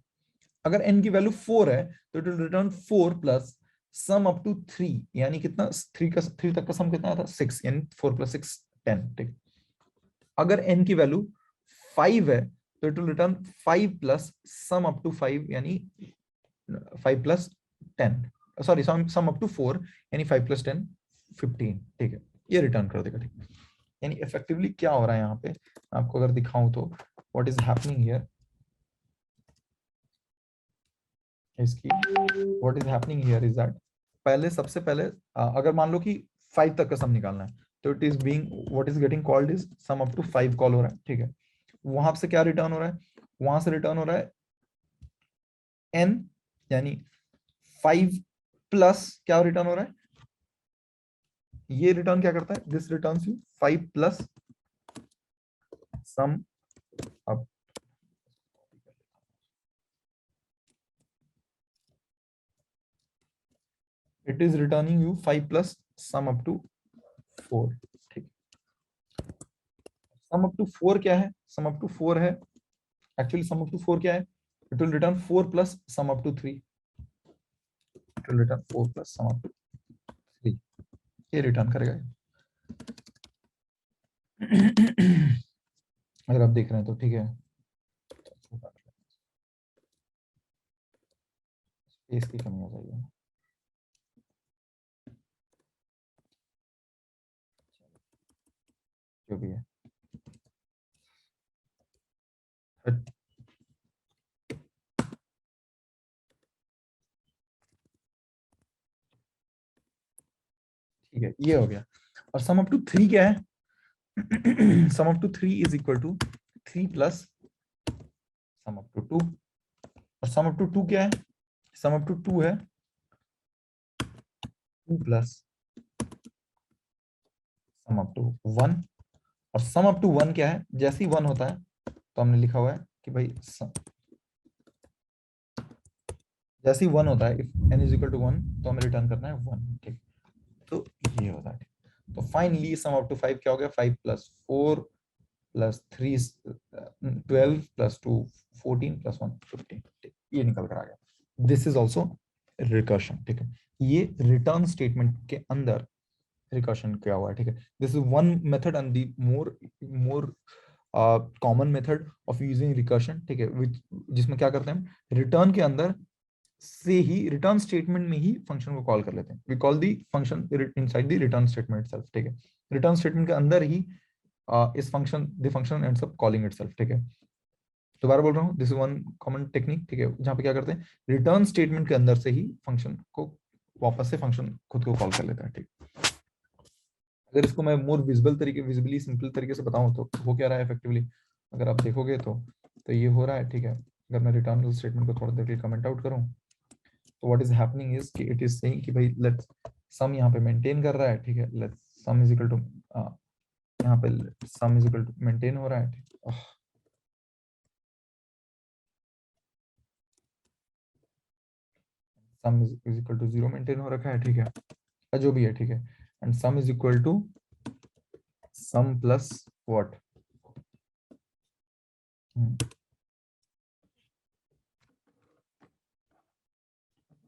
अगर n की वैल्यू 4 है तो it will return 4 plus sum up to 3, यानी कितना 3 तक का सम कितना आता है 6, यानी 4 प्लस 6 10, ठीक, अगर n की वैल्यू 5 है तो it will return 5 plus sum up to 5, यानी 5 plus 10, sorry sum up to 4, यानी 5 प्लस 10 15, ठीक है, ये रिटर्न कर देगा, ठीक, यानी इफेक्टिवली क्या हो रहा है यहाँ पे, आपको अगर दिखाऊं तो व्हाट इज हैपनिंग हियर, इसकी what is happening here is that, पहले सबसे पहले अगर मान लो कि 5 तक का सम निकालना है तो it is being what is getting called is sum up to 5 call हो रहा है, ठीक है, वहां से क्या रिटर्न हो रहा है, वहां से रिटर्न हो रहा है n, यानी 5 प्लस क्या रिटर्न हो रहा है, ये रिटर्न क्या करता है, this returns you 5 plus sum up, it is returning you 5 plus sum up to 4, ठीक, सम अप टू 4 क्या है, सम अप टू 4 है, एक्चुअली सम अप टू 4 क्या है, it will return 4 plus sum up to 3, it will return 4 plus sum up to 3, ये return करेगा अगर आप देख रहे हैं तो, ठीक है, स्पेस की कमी हो जाएगी, जो भी है, ठीक है, ये हो गया, और सम अप टू 3 क्या है, sum up to 3 is equal to 3 plus sum up to 2, और सम अप टू 2 क्या है, सम अप टू 2 है 2 प्लस सम अप टू 1, और सम अप टू 1 क्या है, जैसे ही 1 होता है तो हमने लिखा हुआ है कि भाई जैसे ही 1 होता है, if n is equal to 1 तो हमें रिटर्न करना है 1, ठीक, तो ये होता है, तो फाइनली सम अप टू 5 क्या हो गया, 5 प्लस 4 प्लस 3 12 प्लस 2 14 प्लस 1 15, ठीक, ये निकल कर आ गया, दिस इज ऑल्सो रिकर्शन, ठीक है। ये रिटर्न स्टेटमेंट के अंदर रिकर्शन क्या हुआ है, ठीक है। This is one method and the more common method of using recursion, ठीक है, जिसमें क्या करते हैं हम, रिटर्न के अंदर से ही, रिटर्न स्टेटमेंट में ही फंक्शन को कॉल कर लेते हैं। We call the function inside the return statement itself, ठीक है। रिटर्न स्टेटमेंट के अंदर ही इस function the function ends up calling itself, ठीक है। दोबारा बोल रहा हूँ, this is one common technique, ठीक है, जहाँ पे क्या करते हैं, रिटर्न स्टेटमेंट के अंदर से ही फंक्शन को वापस से फंक्शन खुद को कॉल कर लेता है, ठीक। अगर इसको मैं मोर विजिबल तरीके, विजिबली सिंपल तरीके से बताऊं तो हो क्या रहा है इफेक्टिवली, अगर आप देखोगे तो ये हो रहा है, ठीक है। अगर मैं रिटर्न स्टेटमेंट को थोड़ा देर के लिए कमेंट आउट करूं, तो व्हाट इज हैपनिंग इज कि इट इज सेइंग कि भाई लेट्स सम यहाँ पे मेंटेन कर रहा है, ठीक है। Let's sum is equal to, यहाँ पे sum is equal to maintain हो रहा है, ठीक है। Sum is equal to 0 maintain हो रखा है, ठीक है, जो भी है, ठीक है। And sum is equal to sum plus what,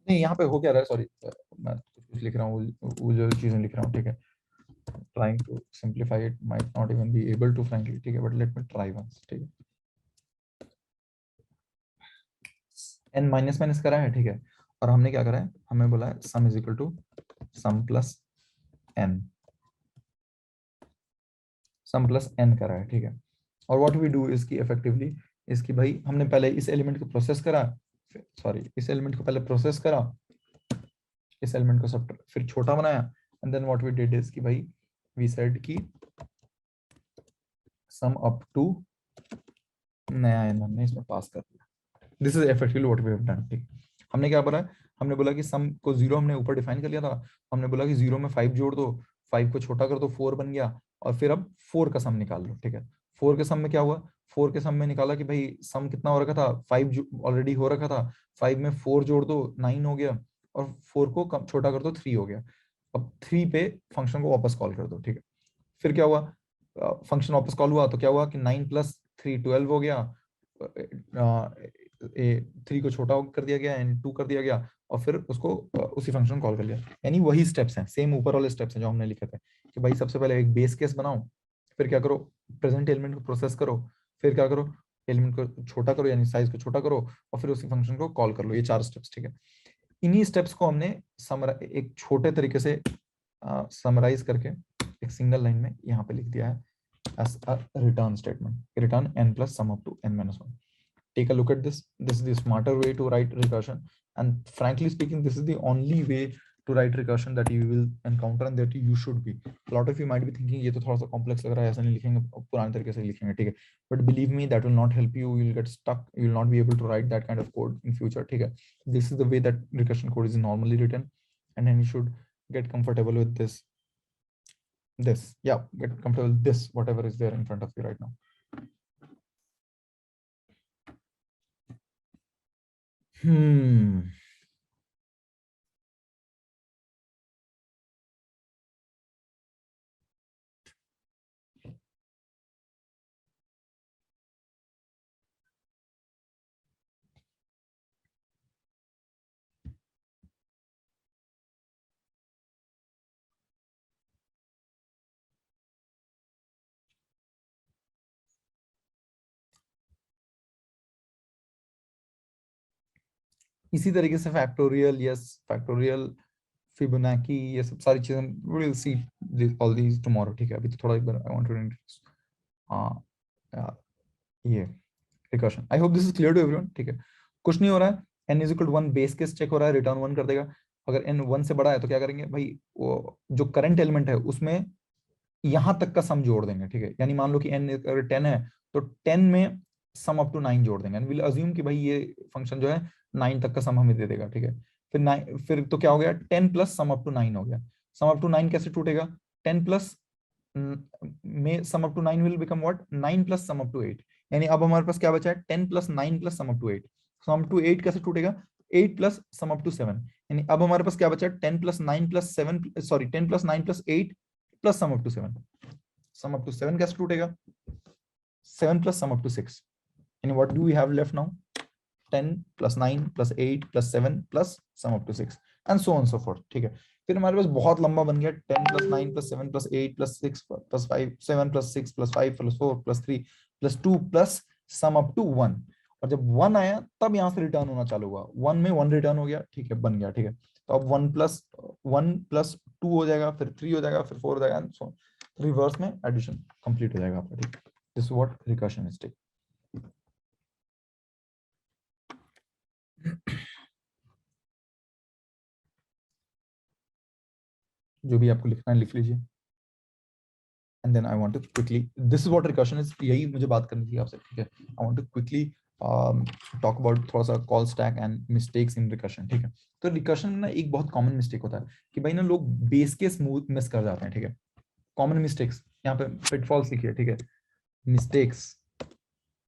नहीं यहाँ पे हो क्या रहा है, सॉरी मैं कुछ लिख रहा हूँ, वो जो चीजें लिख रहा हूँ, ठीक है। trying to simplify it, might not even be able to frankly, ठीक है, but let me try once, ठीक है। n माइनस माइनस करा है, ठीक है, और हमने क्या करा है, हमें बोला है sum is equal to sum plus n, sum plus n करा है, ठीक है। और व्हाट वी डू इसकी इफेक्टिवली, इसकी भाई हमने पहले इस एलिमेंट को प्रोसेस करा, सॉरी इस एलिमेंट को पहले प्रोसेस करा, इस एलिमेंट को सब फिर छोटा बनाया, and then what we did is कि भाई वी सेड कि सम अप टू नया n हमने इसमें पास कर दिया। This is effectively what we have done, ठीक। हमने क्या बोला, हमने बोला कि सम को 0 हमने ऊपर डिफाइन कर लिया था, हमने बोला कि 0 में 5 जोड़ दो, 5 को छोटा कर दो, 4 बन गया, और फिर अब 4 का सम निकाल लो, ठीक है। 4 के सम में क्या हुआ, 4 के सम में निकाला कि भाई सम कितना हो रखा था, 5 ऑलरेडी हो रखा था, 5 में 4 जोड़ दो 9 हो गया, और 4 को छोटा कर दो 3 हो गया। अब 3 पे फंक्शन को वापस कॉल कर दो, ठीक है। फिर क्या हुआ, फंक्शन वापस कॉल हुआ तो क्या हुआ कि 9 प्लस 3 12 हो गया, 3 को छोटा कर दिया गया एंड 2 कर दिया गया, और फिर उसको उसी फंक्शन कॉल कर लिया। यानी वही स्टेप्स हैं, सेम ऊपर वाले स्टेप्स हैं जो हमने लिखे थे कि भाई सबसे पहले एक बेस केस बनाओ, फिर क्या करो, प्रेजेंट एलिमेंट को प्रोसेस करो, फिर क्या करो, एलिमेंट को छोटा करो यानी साइज को छोटा करो, और फिर उसी फंक्शन को कॉल कर लो। ये 4 स्टेप्स, ठीक है। इन्हीं स्टेप्स को हमने एक छोटे तरीके से समराइज करके एक सिंगल लाइन में यहाँ पे लिख दिया है as a return statement, return n plus sum up to n minus 1. Take a look at this. This is the smarter way to write recursion, and frankly speaking this is the only way to write recursion that you will encounter and that you should be. A lot of you might be thinking ये तो थोड़ा सा complex लग रहा है, ऐसा नहीं लिखेंगे, पुराने तरीके से लिखेंगे, ठीक है। But believe me, that will not help you. You will get stuck. You will not be able to write that kind of code in future, ठीक है। This is the way that recursion code is normally written, and then you should get comfortable with this, yeah, get comfortable with this, whatever is there in front of you right now. इसी तरीके से factorial, yes factorial, Fibonacci, ये सब सारी चीजें we will see all these tomorrow, ठीक है। अभी तो थोड़ा एक बार आई वांट टू इंट्रोड्यूस ये recursion. I hope this is clear to everyone, ठीक है। कुछ नहीं हो रहा है, n is equal to 1 base case check हो रहा है, रिटर्न 1 कर देगा। अगर n 1 से बड़ा है तो क्या करेंगे भाई, वो जो करंट एलिमेंट है उसमें यहां तक का सम जोड़ देंगे, ठीक है। यानी मान लो कि n अगर 10 है तो 10 में सम अप टू 9 जोड़ देंगे, एंड विल अज्यूम कि भाई ये फंक्शन जो है 9 तक का सम हमें दे देगा, ठीक है। फिर 9, फिर तो क्या हो गया, 10 प्लस सम अप टू 9 हो गया। सम अप टू 9 कैसे टूटेगा, 10 प्लस में sum up to 9 will become what, 9 plus sum up to 8। यानी अब हमारे पास क्या बचा है, 10 plus 9 plus sum up to 8। Sum up to 8 कैसे टूटेगा, 8 प्लस सम अप टू 7। यानी अब हमारे पास क्या बचा है, 10 plus 9 plus 7, sorry 10 plus 9 plus 8 plus sum up to 7। Sum up to 7 कैसे टूटेगा, 7 प्लस सम अप टू 6। यानी what do we have left now, 10 plus 9 plus 8 plus 7 plus sum up to 6 and so on so forth. ठीक है, फिर हमारे पास बहुत लंबा बन गया 10 plus 9 plus 7 plus 8 plus 6 plus 5 7 plus 6 plus 5 plus 4 plus 3 plus 2 plus sum up to 1। और जब 1 आया तब यहां से रिटर्न होना चालू हुआ, 1 में 1 रिटर्न हो गया। ठीक है, बन गया। ठीक है, तो अब 1 प्लस 2 हो जाएगा, फिर 3 हो जाएगा, फिर 4 हो जाएगा, सो रिवर्स में एडिशन कंप्लीट हो जाएगा आपका। ठीक, this is what recursion is. जो भी आपको लिखना है लिख लीजिए। And then I want to quickly, this is what recursion is, यही मुझे बात करनी थी आपसे। ठीक है, I want to quickly talk about थोड़ा सा call stack and mistakes in recursion. ठीक है, तो रिकर्शन में ना एक बहुत कॉमन मिस्टेक होता है कि भाई ना लोग बेस केस मिस कर जाते हैं। ठीक है, कॉमन मिस्टेक्स यहाँ पे पिटफॉल्स लिखिए। ठीक है, मिस्टेक्स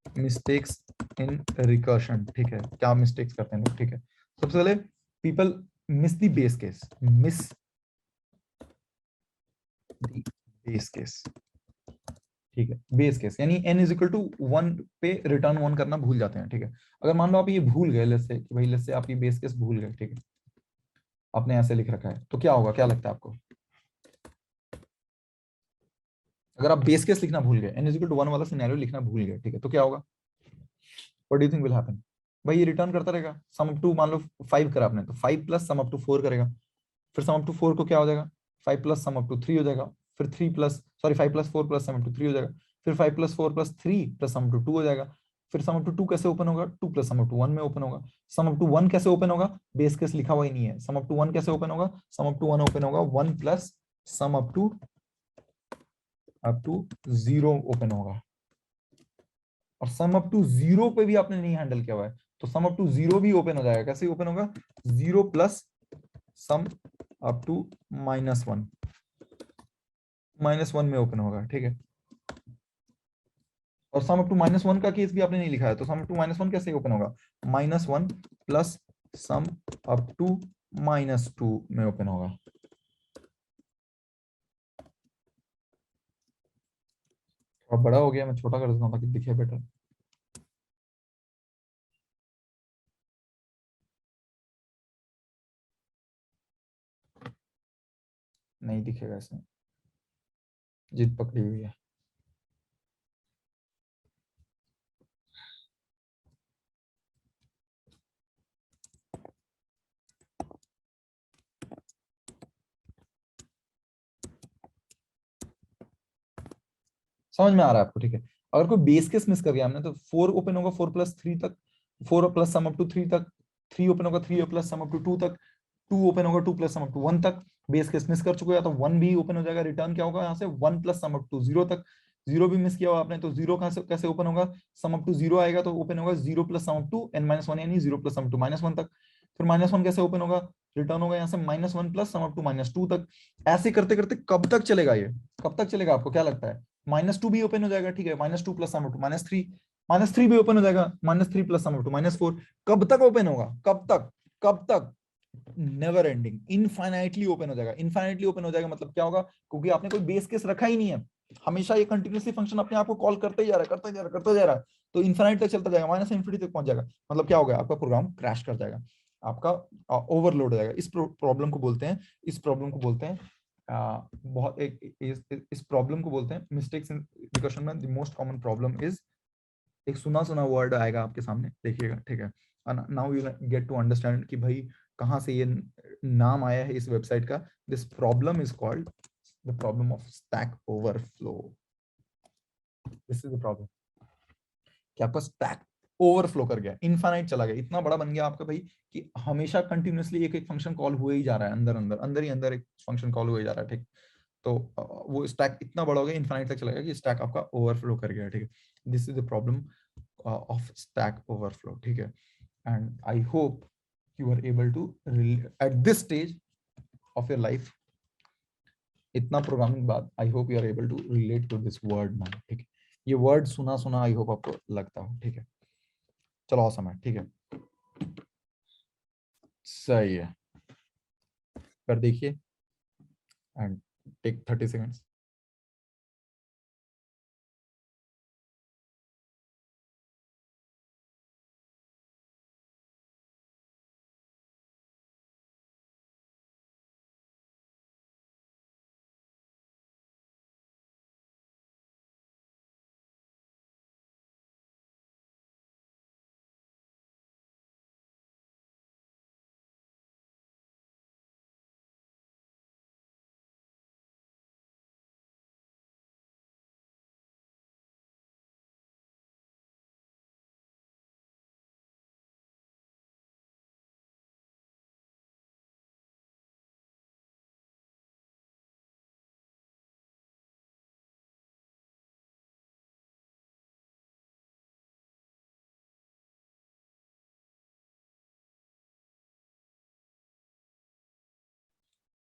मिस्टेक्स इन रिकर्शन। ठीक है, क्या मिस्टेक्स करते हैं लोग। ठीक है, सबसे पहले people miss the base case, miss the base case. ठीक है, बेस केस यानी n इज इक्वल टू 1 पे रिटर्न 1 करना भूल जाते हैं। ठीक है, अगर मान लो आप ये भूल गए, लेट्स से कि भाई लेट्स से आप ये बेस केस भूल गए। ठीक है, आपने ऐसे लिख रखा है, तो क्या होगा, क्या लगता है आपको? अगर आप बेस केस लिखना भूल गए, n इज इक्वल टू 1 वाला सिनेरियो लिखना भूल गए, ठीक है, तो क्या होगा? What do you think will happen? भाई ये रिटर्न करता रहेगा। सम अप टू मान लो 5 करा आपने, तो 5 प्लस सम अप टू 4 करेगा। फिर सम अप टू 4 को क्या हो जाएगा, 5 प्लस सम अप टू 3 हो जाएगा। फिर 3 plus sorry 5 plus 4 plus sum up to 3 हो जाएगा। फिर 5 plus 4 plus 3 plus sum up to 2 हो जाएगा। फिर सम अप टू 2 कैसे ओपन होगा, 2 प्लस सम अप टू 1 में ओपन होगा। सम अप टू 1 कैसे ओपन होगा, बेस केस लिखा हुआ ही नहीं है। सम अप टू 1 कैसे ओपन होगा, सम अप टू 1 ओपन होगा 1 plus sum up to 0 open होगा। और सम अप टू 0 पे भी आपने नहीं हैंडल किया हुआ है, तो सम अप टू 0 भी ओपन हो जाएगा। कैसे ओपन होगा, 0 प्लस सम अप टू -1, -1 में ओपन होगा। ठीक है, और सम अप टू -1 का केस भी आपने नहीं लिखा है, तो सम अप टू -1 कैसे ओपन होगा, -1 प्लस सम अप टू -2 में ओपन होगा। और बड़ा हो गया, मैं छोटा कर देता हूँ ताकि दिखे बेटर। नहीं दिखेगा इसमें, जिद पकड़ी हुई है। समझ में आ रहा है आपको? ठीक है, अगर कोई बेस केस मिस कर गया हमने, तो 4 ओपन होगा 4 प्लस 3 तक, 4 प्लस सम अप टू 3 तक, 3 ओपन होगा 3 प्लस सम अप टू 2 तक, 2 ओपन होगा 2 प्लस सम अप टू 1 तक। बेस केस मिस कर चुके हैं तो 1 भी ओपन हो जाएगा। रिटर्न क्या होगा यहाँ से, 1 प्लस सम अप टू 0 तक। 0 भी मिस किया हुआ आपने, तो 0 कहां से कैसे ओपन होगा, सम अप टू 0 आएगा तो ओपन होगा 0 plus sum up to n-1 यानी 0 प्लस सम अप टू -1 तक। फिर -1 कैसे ओपन होगा, रिटर्न होगा यहाँ से -1 प्लस सम अप टू -2 तक। ऐसे करते करते कब तक चलेगा ये, कब तक चलेगा आपको क्या लगता है? -2 भी ओपन हो जाएगा। ठीक है, -2 प्लस सम टू -3, -3 भी ओपन हो जाएगा, -3 प्लस सम टू -4। कब तक ओपन होगा, कब तक, कब तक? नेवर एंडिंग, इनफाइनाइटली ओपन हो जाएगा। इनफाइनाइटली ओपन हो जाएगा मतलब क्या होगा, क्योंकि आपने कोई बेस केस रखा ही नहीं है। हमेशा ये कंटिन्यूसली फंक्शन अपने आप को कॉल करते ही जा रहा है, करते जा रहा है, करते जा रहा है। तो इनफाइनाइट तक चलता जाएगा, -इन्फिनिटी तक पहुंच जाएगा। मतलब क्या हो गया, आपका प्रोग्राम क्रैश कर जाएगा, आपका ओवरलोड हो जाएगा। इस प्रॉब्लम को बोलते हैं, इस प्रॉब्लम को बोलते हैं बहुत एक इस प्रॉब्लम को बोलते हैं मिस्टेक्स इन रिकर्शन में। The most common problem is, एक सुना सुना वर्ड आएगा आपके सामने, देखिएगा। ठीक है, now you get to understand कि भाई कहाँ से ये नाम आया है इस वेबसाइट का। This problem is called the problem of stack overflow. This is the problem कि आपका स्टैक ओवरफ्लो कर गया, इनफाइनाइट चला गया, इतना बड़ा बन गया आपका भाई कि हमेशा कंटिन्यूअसली एक एक फंक्शन कॉल हुए ही जा रहा है, अंदर अंदर अंदर ही अंदर एक फंक्शन कॉल हुए जा रहा है। ठीक, तो वो स्टैक इतना बड़ा हो गया, इनफाइनाइट तक चला गया कि स्टैक आपका ओवरफ्लो कर गया। ठीक है, this is the problem of stack overflow. ठीक है, and I hope you are able to at this stage of your life, इतना प्रोग्रामिंग बाद, I hope you are able to relate to this word now. ठीक है, ये word सुना सुना I hope आपको लगता हो। ठीक है, चलो ऑसम है। ठीक है, सही है, कर देखिए एंड टेक 30 सेकेंड्स।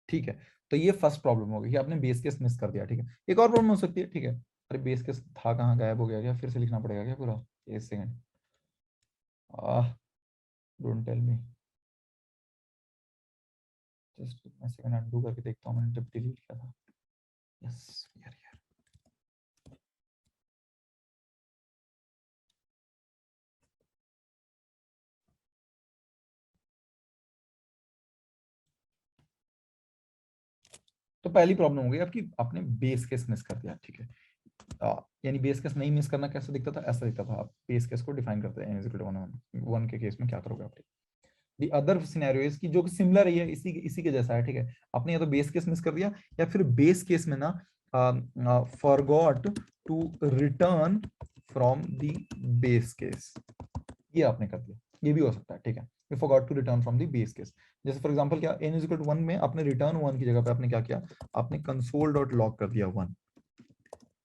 ठीक है, तो ये फर्स्ट प्रॉब्लम होगी कि आपने बेस केस मिस कर दिया। ठीक है, एक और प्रॉब्लम हो सकती है। ठीक है, अरे बेस केस था कहाँ, गायब हो गया क्या? फिर से लिखना पड़ेगा क्या पूरा? एक second, ah, don't tell me, just मैं सेकंड अनडू करके देखता हूँ मैंने जब डिलीट किया था। यस यार, तो पहली प्रॉब्लम हो गई आपकी, आपने बेस केस मिस कर दिया। ठीक है, यानी बेस केस नहीं मिस करना कैसे दिखता था? ऐसा दिखता था। आप बेस केस को डिफाइन करते हैं n = 1 के केस में क्या करोगे आप? दी अदर सिनेरियो इज की जो कि सिमिलर ही है, इसी के जैसा है। ठीक है, आपने या तो बेस केस मिस कर दिया, या फिर बेस केस में ना forgot to return from the base case, ये आपने कर दिया। ये भी हो सकता है। ठीक है, you forgot to return from the base case। जैसे फॉर एग्जांपल क्या, n = 1 में आपने रिटर्न 1 की जगह पे आपने क्या किया? आपने कंसोल डॉट लॉग कर दिया 1,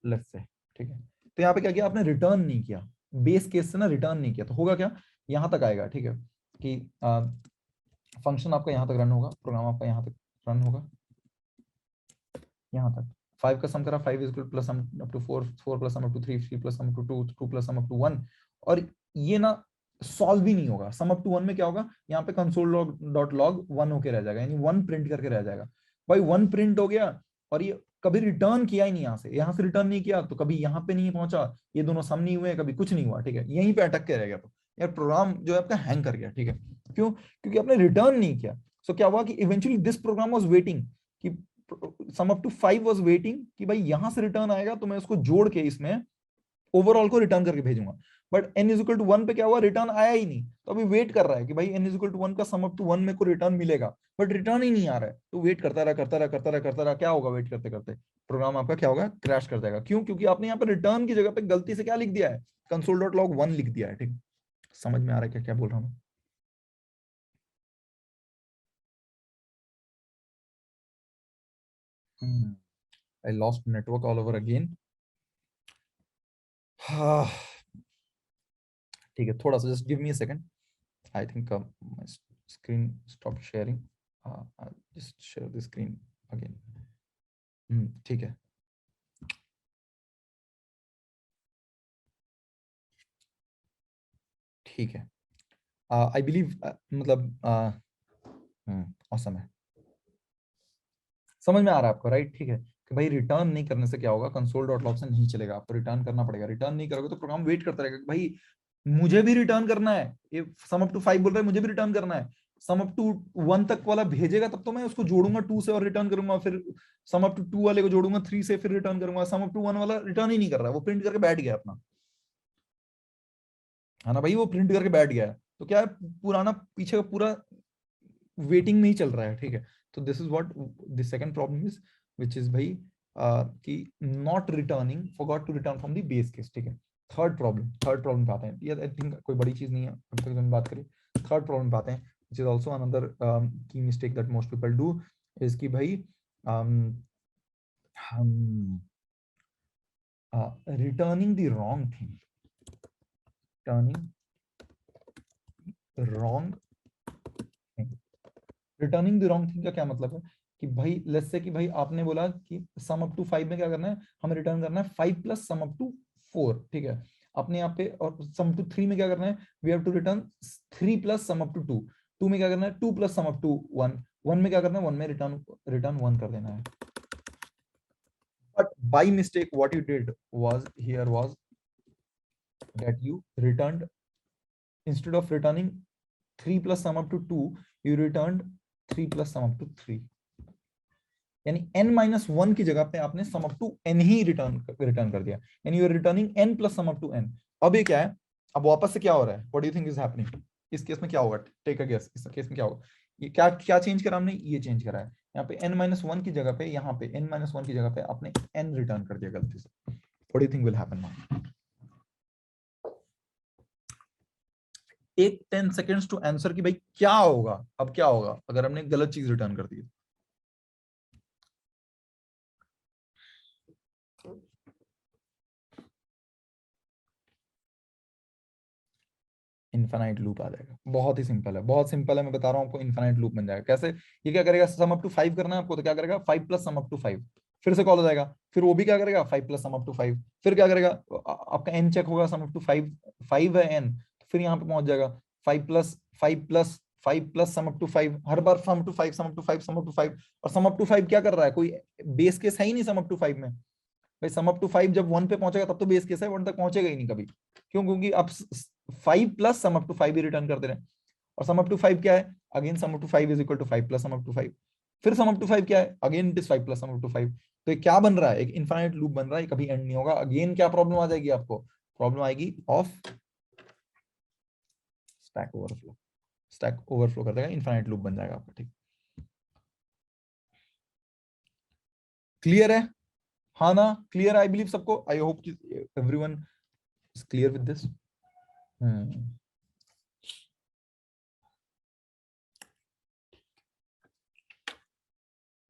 लेट्स से। ठीक है, तो यहाँ पे क्या किया आपने? रिटर्न नहीं किया, बेस केस से ना रिटर्न नहीं किया, तो होगा क्या? यहाँ तक आएगा। ठीक है, कि फंक्शन आपका यहाँ तक रन होगा, प्रोग्राम आपका यहाँ तक रन होगा, यहाँ तक 5 का सम करा, 5 is plus sum up to 4, 4 plus sum up to 3, 3 plus sum up to 2, 2 plus sum up to 1। और ये ना सॉल्व भी नहीं होगा। सम अप टू 1 में क्या होगा? यहाँ पे कंसोल डॉट लॉग 1 होके रह जाएगा, यानी 1 प्रिंट करके रह जाएगा। भाई 1 प्रिंट हो गया, और ये कभी रिटर्न किया ही नहीं, यहाँ से रिटर्न नहीं किया, तो कभी यहाँ पे नहीं पहुंचा, ये दोनों सम नहीं हुए, कभी कुछ नहीं हुआ। ठीक है, यहीं पे अटक के रह गया, तो यार प्रोग्राम जो है आपका हैंग कर गया। ठीक है, क्यों? क्योंकि आपने रिटर्न नहीं किया। सो क्या हुआ कि eventually this program was waiting कि sum up to 5 was waiting कि भाई यहां से रिटर्न आएगा तो मैं उसको जोड़ के इसमें ओवरऑल को रिटर्न करके भेजूंगा। बट n = 1 पे क्या हुआ? रिटर्न आया ही नहीं, तो अभी वेट कर रहा है कि भाई n = 1 का सम अप टू 1 में को रिटर्न मिलेगा, बट रिटर्न ही नहीं आ रहा है। तो वेट करता रहा करता रहा करता रहा करता रहा, क्या होगा? वेट करते करते प्रोग्राम आपका क्या होगा? क्रैश कर जाएगा। क्यों? क्योंकि आपने यहाँ पे रिटर्न की जगह पे गलती से क्या लिख दिया है? कंसोल डॉट लॉग 1 लिख दिया है। ठीक, समझ में आ रहा है क्या क्या बोल रहा हूँ? I lost network all over again. ठीक है, थोड़ा सा just give me a second. I think my screen stopped sharing. I'll just share the screen again. ठीक है, ठीक है। आई बिलीव मतलब औसम है, समझ में आ रहा है आपको, राइट? ठीक है, कि भाई रिटर्न नहीं करने से क्या होगा? कंसोल डॉट लॉग से नहीं चलेगा, आपको रिटर्न करना पड़ेगा। रिटर्न नहीं करोगे तो प्रोग्राम वेट करता रहेगा कि भाई मुझे भी रिटर्न करना है। ये सम अप टू 5 बोल रहा है, मुझे भी रिटर्न करना है। सम अप टू 1 तक वाला भेजेगा तब तो मैं उसको जोड़ूंगा 2 से और रिटर्न करूंगा, फिर सम अप टू 2 वाले को जोड़ूंगा 3 से, फिर रिटर्न करूंगा। सम अप टू 1 वाला रिटर्न ही नहीं कर रहा है, वो प्रिंट करके बैठ गया अपना, है ना भाई? वो प्रिंट करके बैठ गया है, तो क्या है? पुराना पीछे का पूरा वेटिंग में ही चल रहा है। ठीक है, तो this is what the second problem is, which is भाई कि not returning, forgot to return from the base case. ठीक है, थर्ड प्रॉब्लम पे आते हैं। ये आई थिंक कोई बड़ी चीज नहीं है अभी तक जो हम बात करें। थर्ड प्रॉब्लम पे आते हैं, व्हिच इज आल्सो अनदर की mistake that most people do, is कि भाई हम returning the wrong thing, turning wrong thing. Returning the wrong thing का क्या मतलब है? कि भाई लेट्स से कि भाई आपने बोला कि सम अप टू 5 में क्या करना है? हमें रिटर्न करना है 5 प्लस सम अप टू 4। ठीक है, आपने यहाँ पे, और सम टू 3 में क्या करना है? We have to return 3 plus sum up to 2। 2 में क्या करना है? 2 प्लस सम अप टू 1। 1 में क्या करना है? 1 में रिटर्न रिटर्न 1 कर देना है। But by mistake what you did was here was that you returned, instead of returning 3 plus sum up to 2, you returned 3 plus sum up to 3। यानी n-1 की जगह पे आपने सम अप टू n ही return कर दिया, यानी you are returning n plus sum up to n। अब ये क्या है? अब वापस से क्या हो रहा है? What do you think is happening? इस केस में क्या होगा? टेक अ गेस, इस केस में क्या होगा? ये क्या क्या चेंज करा हमने? ये चेंज करा है। यहाँ पे n-1 की जगह पे, यहाँ पे n-1 की जगह पे आपने n रिटर्न कर दिया गलती से। What do you think will happen now? Take 10 seconds to answer कि भाई क्या होगा, अब क्या होगा अगर हमने गलत चीज रिटर्न कर दी? इनफाइनाइट लूप आ जाएगा। बहुत ही सिंपल है, बहुत सिंपल है, मैं बता रहा हूँ आपको, इनफाइनाइट लूप बन जाएगा। कैसे? ये क्या करेगा, सम अप टू 5 करना है आपको, तो क्या करेगा 5 प्लस सम अप टू 5, फिर से कॉल हो जाएगा, फिर वो भी क्या करेगा 5 प्लस सम अप टू 5, फिर क्या करेगा आपका एन चेक होगा, सम अप टू 5, 5 है एन, फिर यहाँ पे पहुंच जाएगा 5 plus 5 plus 5 plus sum up to 5, हर बार sum up to 5 sum up to 5 sum up to 5, और सम अप टू 5 क्या कर रहा है, कोई बेस केस है ही नहीं सम अप टू 5 में भाई। सम अप टू 5 जब 1 पे पहुंचेगा तब तो बेस केस है, 1 तक पहुंचेगा ही नहीं कभी। क्यों? क्योंकि आप 5 प्लस सम अप टू 5 ही रिटर्न कर दे रहे हैं, और सम अप टू 5 क्या है, again sum up to 5 is equal to 5 plus sum up to 5, फिर सम अप टू 5 क्या है, again it is 5 plus sum up to 5। तो ये क्या बन रहा है, एक इनफाइनाइट लूप बन रहा है, कभी एंड नहीं होगा। अगेन क्या प्रॉब्लम आ जाएगी आपको, प्रॉब्लम आएगी of stack overflow, stack overflow कर देगा, इनफाइनाइट लूप बन जाएगा आपका। ठीक, क्लियर है? हाँ ना, क्लियर आई बिलीव सबको, I hope everyone is clear with this.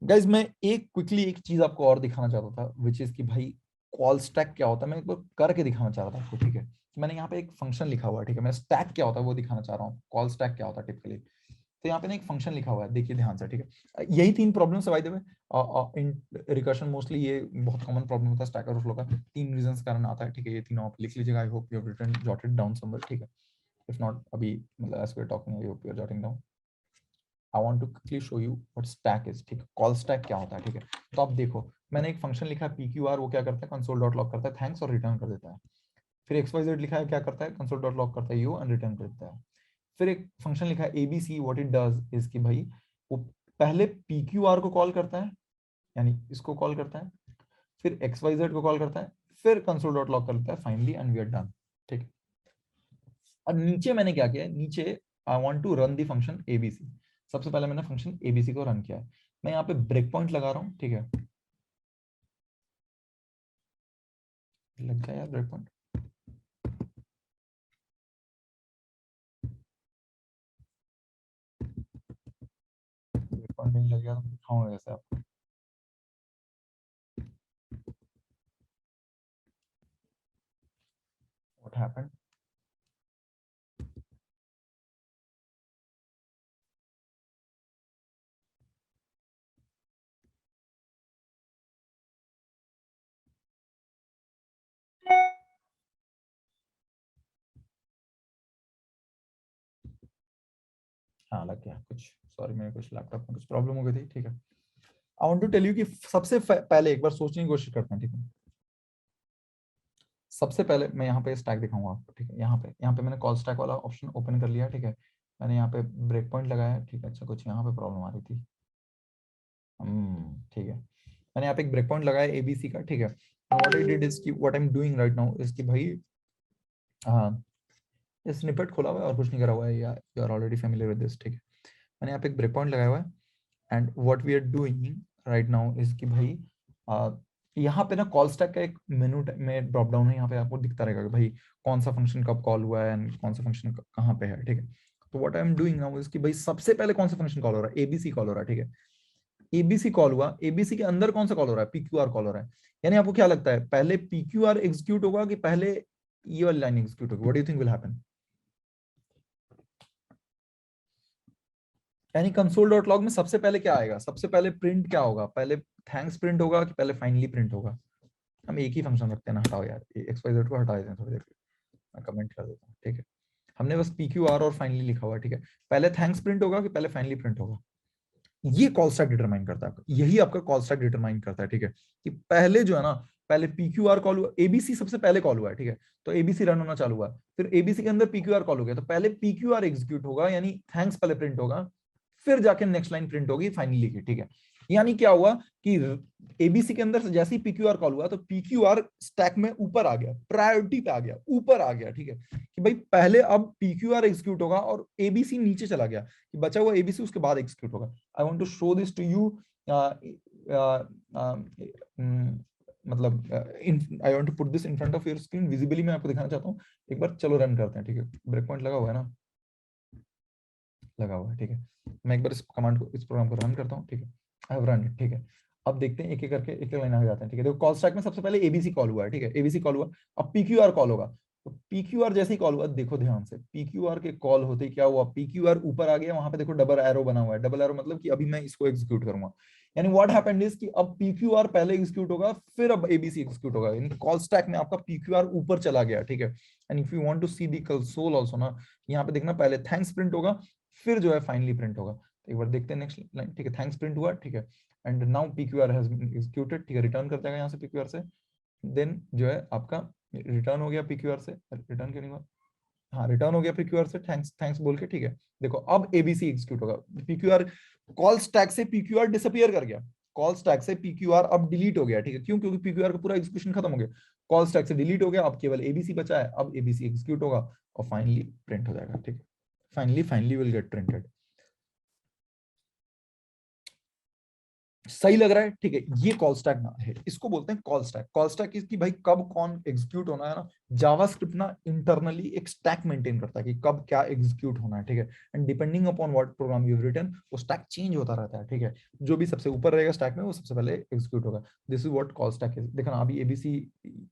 Guys मैं एक क्विकली एक चीज आपको और दिखाना चाहता था, विच इज कि भाई कॉल स्टैक क्या होता है, मैं एक बार करके दिखाना चाह रहा था आपको। ठीक है, तो मैंने यहाँ पे एक फंक्शन लिखा हुआ है, ठीक है, मैं स्टैक क्या होता है वो दिखाना चाह रहा हूँ, कॉल स्टैक क्या होता है टिपिकली। तो यहाँ पे ना एक फंक्शन लिखा हुआ है, देखिए ध्यान से। ठीक है, यही 3 प्रॉब्लम्स है by the way in recursion, mostly ये बहुत कॉमन प्रॉब्लम होता है स्टैक ओवरफ्लो का, 3 रीजंस कारण आता है। ठीक है, ये तीनों आप लिख लीजिएगा, I hope you have written jotted down somewhere. ठीक है, इफ नॉट अभी मतलब as we are talking I hope you are jotting down. I want to quickly show you what stack is. ठीक है, कॉल स्टैक क्या होता है। ठीक है, तो आप देखो मैंने एक फंक्शन लिखा है PQR, वो क्या करता है, कंसोल डॉट लॉग करता है थैंक्स और रिटर्न कर देता है। फिर XYZ लिखा है, क्या करता है, कंसोल डॉट लॉग करता है यू एंड रिटर्न कर देता है। फिर एक फंक्शन लिखा है ABC, what it does is कि भाई वो पहले PQR को कॉल करता है, यानी इसको कॉल करता है, फिर XYZ को कॉल करता है, फिर कंसोल डॉट लॉग करता है finally, and we are done. ठीक है, और नीचे मैंने क्या किया है, नीचे I want to run the function ABC। सबसे पहले मैंने फंक्शन ABC को रन किया है, मैं यहाँ पे ब्रेक पॉइंट लगा रहा हूँ। ठीक है, लग गया यार ब्रेक पॉइंट, ब्रेक पॉइंट नहीं लग गया तो दिखाऊंगा कैसे आपको। व्हाट हैपेंड, हाँ लग गया कुछ, सॉरी मेरे कुछ लैपटॉप में कुछ प्रॉब्लम हो गई थी। ठीक है, I want to tell you कि सबसे पहले एक बार सोचने की कोशिश करते हैं। ठीक है, सबसे पहले मैं यहाँ पे स्टैक दिखाऊंगा आपको। ठीक है, यहाँ पे मैंने कॉल स्टैक वाला ऑप्शन ओपन कर लिया। ठीक है, मैंने यहाँ पे ब्रेक पॉइंट लगाया है। ठीक है, अच्छा कुछ यहाँ पे प्रॉब्लम आ रही थी। ठीक है, मैंने यहाँ पे एक ब्रेक पॉइंट लगाया ABC का। ठीक है, व्हाट आई डिड इज कि what I am doing right now is कि भाई हाँ, स्निपेट खोला हुआ है और कुछ नहीं करा हुआ है, या you are already familiar with this. ठीक है, मैंने यहाँ पे एक ब्रेक पॉइंट लगाया हुआ है, and what we are doing right now is कि भाई यहाँ पे ना कॉल स्टैक का एक मेनू में ड्रॉप डाउन है, यहाँ पे आपको दिखता रहेगा कि भाई कौन सा फंक्शन कब कॉल हुआ है एंड कौन सा फंक्शन कहाँ पे है। ठीक है, तो what I am doing now is कि भाई सबसे पहले कौन सा फंक्शन कॉल हो रहा है, ABC कॉल हो रहा है। ठीक है, ABC कॉल हुआ, ABC के अंदर कौन सा कॉल हो रहा है, PQR कॉल हो रहा है। यानी आपको क्या लगता है, पहले PQR एग्जीक्यूट होगा कि पहले ये वाली लाइन एग्जीक्यूट होगी, what do you think will happen? यानी कंसोल डॉट लॉग में सबसे पहले क्या आएगा, सबसे पहले प्रिंट क्या होगा, पहले थैंक्स प्रिंट होगा कि पहले फाइनली प्रिंट होगा? हम एक ही फंक्शन रखते हैं ना, हटाओ यार XYZ को हटा देते हैं थोड़ी देर के लिए। मैं कमेंट कर देता हूँ। ठीक है, हमने बस PQR और फाइनली लिखा हुआ है। ठीक है, पहले थैंक्स प्रिंट होगा कि पहले फाइनली प्रिंट होगा, ये कॉल स्टैक डिटरमाइन करता है आपका, यही आपका कॉल स्टैक डिटरमाइन करता है। ठीक है, कि पहले जो है ना, पहले PQR कॉल हुआ, ABC सबसे पहले कॉल हुआ है। ठीक है, तो ABC रन होना चालू हुआ, फिर ABC के अंदर PQR कॉल हो गया, तो पहले PQR एग्जीक्यूट होगा, यानी थैंक्स पहले प्रिंट होगा, फिर जाके नेक्स्ट लाइन प्रिंट होगी फाइनली की। ठीक है, यानी क्या हुआ कि ABC के अंदर से जैसे ही PQR कॉल हुआ तो PQR स्टैक में ऊपर आ गया, प्रायोरिटी पे आ गया, ऊपर आ गया। ठीक है, कि भाई पहले अब PQR एग्जीक्यूट होगा और ABC नीचे चला गया, कि बचा हुआ ABC उसके बाद एग्जीक्यूट होगा। I want to show this to you, मतलब I want to put this in front of your screen visibly, मैं आपको दिखाना चाहता हूँ। एक बार चलो रन करते हैं। ठीक है, ब्रेक पॉइंट लगा हुआ है ना, लगा हुआ है। ठीक है, मैं एक बार इस कमांड को, इस प्रोग्राम को रन करता हूँ। ठीक है, आई हैव रन इट। ठीक है, अब देखते हैं एक एक करके एक एक लाइन आ जाते हैं। ठीक है, देखो कॉल स्टैक में सबसे पहले ABC कॉल हुआ है। ठीक है, ABC कॉल हुआ, अब PQR कॉल होगा, तो PQR जैसे ही कॉल हुआ, देखो ध्यान से, PQR के कॉल होते ही क्या हुआ, PQR ऊपर आ गया, वहां पे देखो डबल एरो बना हुआ है, डबल एरो मतलब कि अभी मैं इसको एग्जीक्यूट करूंगा। यानी व्हाट हैपेंड इज कि अब PQR पहले एग्जीक्यूट होगा, फिर अब ABC एग्जीक्यूट होगा, यानी कॉल स्टैक में आपका PQR ऊपर चला गया, ठीक है। And if you want to see the console also ना, यहाँ पे देखना, पहले थैंक्स प्रिंट होगा, फिर जो है फाइनली प्रिंट होगा। तो एक बार देखते हैं नेक्स्ट लाइन, ठीक है, थैंक्स प्रिंट हुआ, ठीक है, and now PQR has been executed, ठीक है, रिटर्न कर देगा यहाँ से PQR से। देन जो है आपका रिटर्न हो गया PQR से, रिटर्न क्यों नहीं हुआ, हाँ रिटर्न हो गया PQR से, थैंक्स थैंक्स बोल के, ठीक है। देखो अब ABC एग्जीक्यूट होगा, PQR कॉल स्टैक से PQR डिसअपियर कर गया, कॉल स्टैक से PQR अब डिलीट हो गया, ठीक है, क्यों, क्योंकि PQR का पूरा एग्जीक्यूशन खत्म हो गया, कॉल स्टैक से डिलीट हो गया, अब केवल ABC बचा है, अब ABC एग्जीक्यूट होगा और फाइनली प्रिंट हो जाएगा, ठीक है, फाइनली विल गेट प्रिंटेड। सही लग रहा है, ठीक है, ये कॉल स्टैक ना है, इसको बोलते हैं कॉल स्टैक। कॉल स्टैक इसकी भाई कब कौन एग्जीक्यूट होना है ना, जावास्क्रिप्ट ना इंटरनली एक स्टैक मेंटेन करता है कि कब क्या एग्जीक्यूट होना है, ठीक है, and depending upon what program you have written वो स्टैक चेंज होता रहता है, ठीक है, जो भी सबसे ऊपर रहेगा स्टैक में वो सबसे पहले एग्जीक्यूट होगा। This is what call stack is. देखना अभी ABC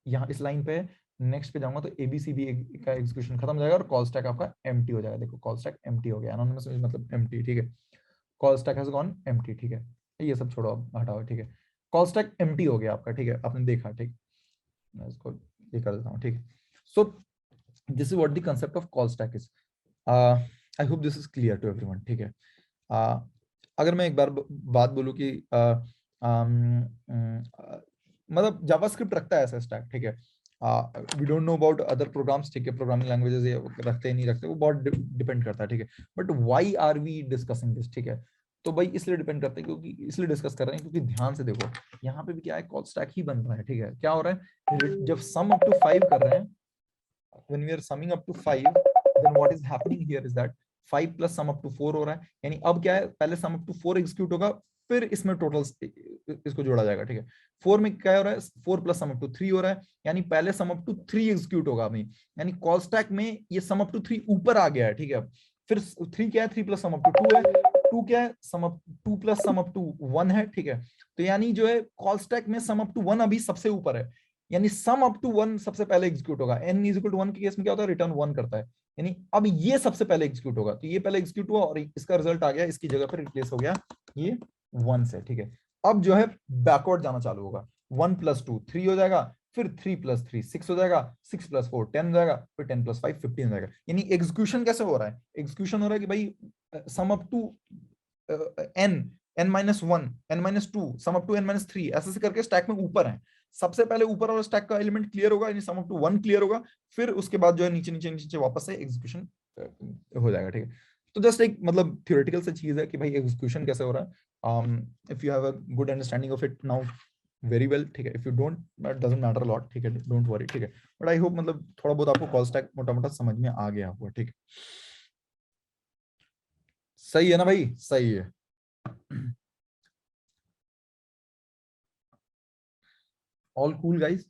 यहाँ इस लाइन पे, नेक्स्ट पे जाऊंगा तो ABC भी का एग्जीक्यूशन खत्म हो जाएगा और कॉल स्टैक आपका एम्प्टी हो जाएगा। देखो कॉल स्टैक एम्प्टी हो गया, एनोनिमस मतलब एम्प्टी, ठीक है, call stack has gone empty, ठीक है, ये सब छोड़ो अब हटाओ, ठीक है, कॉल स्टैक एम्प्टी हो गया आपका, ठीक है, आपने देखा, ठीक, मैं इसको ये कर देता हूँ, ठीक है। So this is what the concept of call stack is. I hope this is clear to everyone, ठीक है। अगर मैं एक बार बात बोलूँ कि मतलब जावास्क्रिप्ट रखता है ऐसा स्टैक, ठीक है, we don't know about other programs, ठीक है, प्रोग्रामिंग लैंग्वेजेस ये रखते हैं नहीं रखते, वो बहुत डिपेंड करता है, ठीक है, but why are we discussing this, ठीक है, तो भाई इसलिए डिपेंड करता है, क्योंकि इसलिए डिस्कस कर रहे हैं क्योंकि ध्यान से देखो यहाँ पे भी क्या है, कॉल स्टैक ही बन रहा है, ठीक है, क्या हो रहा है, जब सम अप टू 5 कर रहे हैं, when we are summing up to 5, then what is happening here is that 5 plus sum up to 4 हो रहा है, यानी अब क्या है, पहले sum up to 4 एग्जीक्यूट होगा, फिर इसमें टोटल इसको जोड़ा जाएगा, ठीक है। 4 में क्या हो रहा है, 4 प्लस सम अप टू 3 हो रहा है, यानी पहले सम अप टू 3 एग्जीक्यूट होगा अभी, यानी कॉल स्टैक में ये सम अप टू 3 ऊपर आ गया है, ठीक है। फिर 3 क्या है, 3 प्लस सम अप टू 2 है, 2 क्या है, sum up 2 plus sum up to 1 है, ठीक है। तो यानी जो है कॉल स्टैक में सम अप टू 1 अभी सबसे ऊपर है, यानी सम अप टू 1 सबसे पहले एग्जीक्यूट होगा। n इज इक्वल टू 1 के केस में क्या होता है, रिटर्न 1 करता है, यानी अब ये सबसे पहले एग्जीक्यूट होगा, तो ये पहले एग्जीक्यूट हुआ और इसका रिजल्ट आ गया, इसकी जगह पर रिप्लेस हो गया ये 1 से, ठीक है। अब जो है बैकवर्ड जाना चालू होगा, 1 प्लस 2 3 हो जाएगा, फिर 3 प्लस 3 6 हो जाएगा, 6 प्लस 4 10 हो जाएगा, फिर 10 प्लस 5 15 हो जाएगा। यानी एग्जीक्यूशन कैसे हो रहा है, एग्जीक्यूशन हो रहा है कि भाई sum up to n n minus one n minus two sum up to n minus three, ऐसे से करके स्टैक में ऊपर है, सबसे पहले ऊपर वाला स्टैक का एलिमेंट क्लियर होगा, यानी सम अप टू 1 क्लियर होगा, फिर उसके बाद जो है नीचे नीचे नीचे वापस से एग्जीक्यूशन हो जाएगा, ठीक है। तो जस्ट एक मतलब थियोरेटिकल से चीज है कि भाई एग्जीक्यूशन कैसे हो रहा है, if you have a good understanding of it now very well, ठीक है, if you don't that doesn't matter a lot, ठीक है, डोंट वरी, ठीक है, बट आई होप मतलब थोड़ा बहुत आपको कॉल स्टैक मोटा मोटा समझ में आ गया होगा, ठीक है। सही है ना भाई, सही है। All cool guys.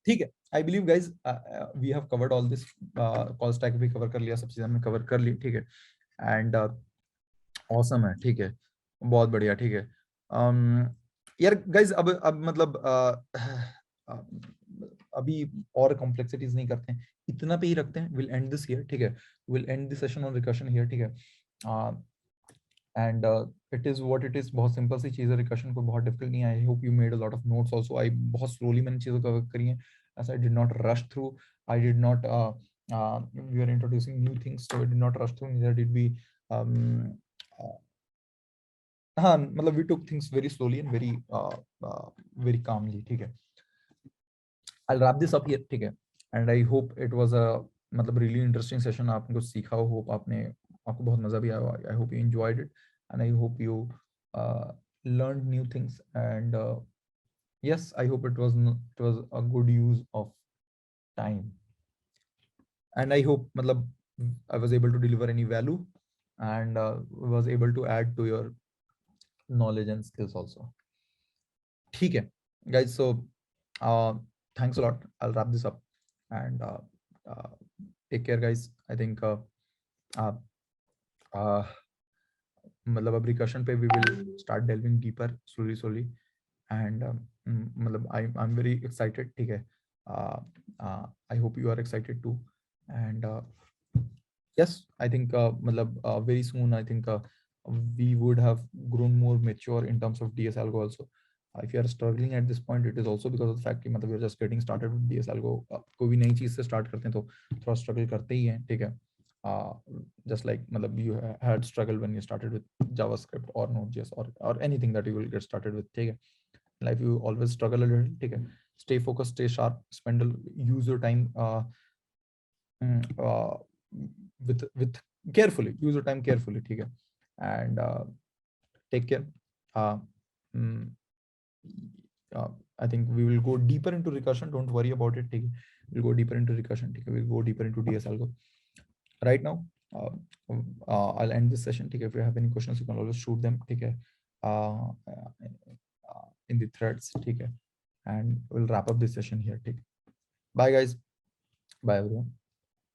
ठीक है, I believe guys we have covered all this, call stack भी कवर कर लिया, सब चीजें हमने कवर कर ली, ठीक है, एंड ऑसम है, ठीक है, बहुत बढ़िया, ठीक है। यार गाइज अब मतलब अभी और कॉम्प्लेक्सिटीज नहीं करते हैं, इतना पे ही रखते हैं, विल एंड दिस हियर, ठीक है, will end this session on recursion here, ठीक है, and it is what it is, बहुत सिंपल सी चीज है, रिकर्शन को बहुत डिफिकल्ट नहीं है, I hope you made a lot of notes also, आई बहुत स्लोली मैंने चीजें कवर करी हैं, as I did not rush through, I did not we are introducing new things, so I did not rush through, neither did we um, uh, हाँ मतलब we took things very slowly and very calmly, ठीक है। I'll wrap this up here, ठीक है, and I hope it was a मतलब really interesting session, आपने कुछ सीखा हो, hope आपने आपको बहुत मजा भी आया, I hope you enjoyed it and I hope you uh, learned new things, and yes, I hope it was a good use of time. and I hope मतलब I was able to deliver any value and was able to add to your knowledge and skills also. ठीक है guys, so thanks a lot. I'll wrap this up and uh, take care guys. I think मतलब अब recursion पे we will start delving deeper slowly and मतलब I'm very excited. ठीक है, I hope you are excited too and yes, I think मतलब very soon I think we would have grown more mature in terms of DS Algo also. If you are struggling at this point, it is also because of the fact कि मतलब you're just getting started with DS Algo. कोई भी नई चीज से start करते हैं तो थोड़ा struggle करते ही हैं, ठीक है. Just like मतलब you had struggled when you started with JavaScript or Node.js or anything that you will get started with, ठीक है. Life you always struggle a little, ठीक है. Stay focused, stay sharp, use your time with carefully, use your time carefully, ठीक है. And take care. mm, I think we will go deeper into recursion, don't worry about it, ठीक है. We'll go deeper into recursion, ठीक है. We'll go deeper into DS Algo. Right now I'll end this session, ठीक है. If you have any questions you can always shoot them, ठीक है, in the threads, ठीक है. And we'll wrap up this session here, ठीक. Bye guys, bye everyone.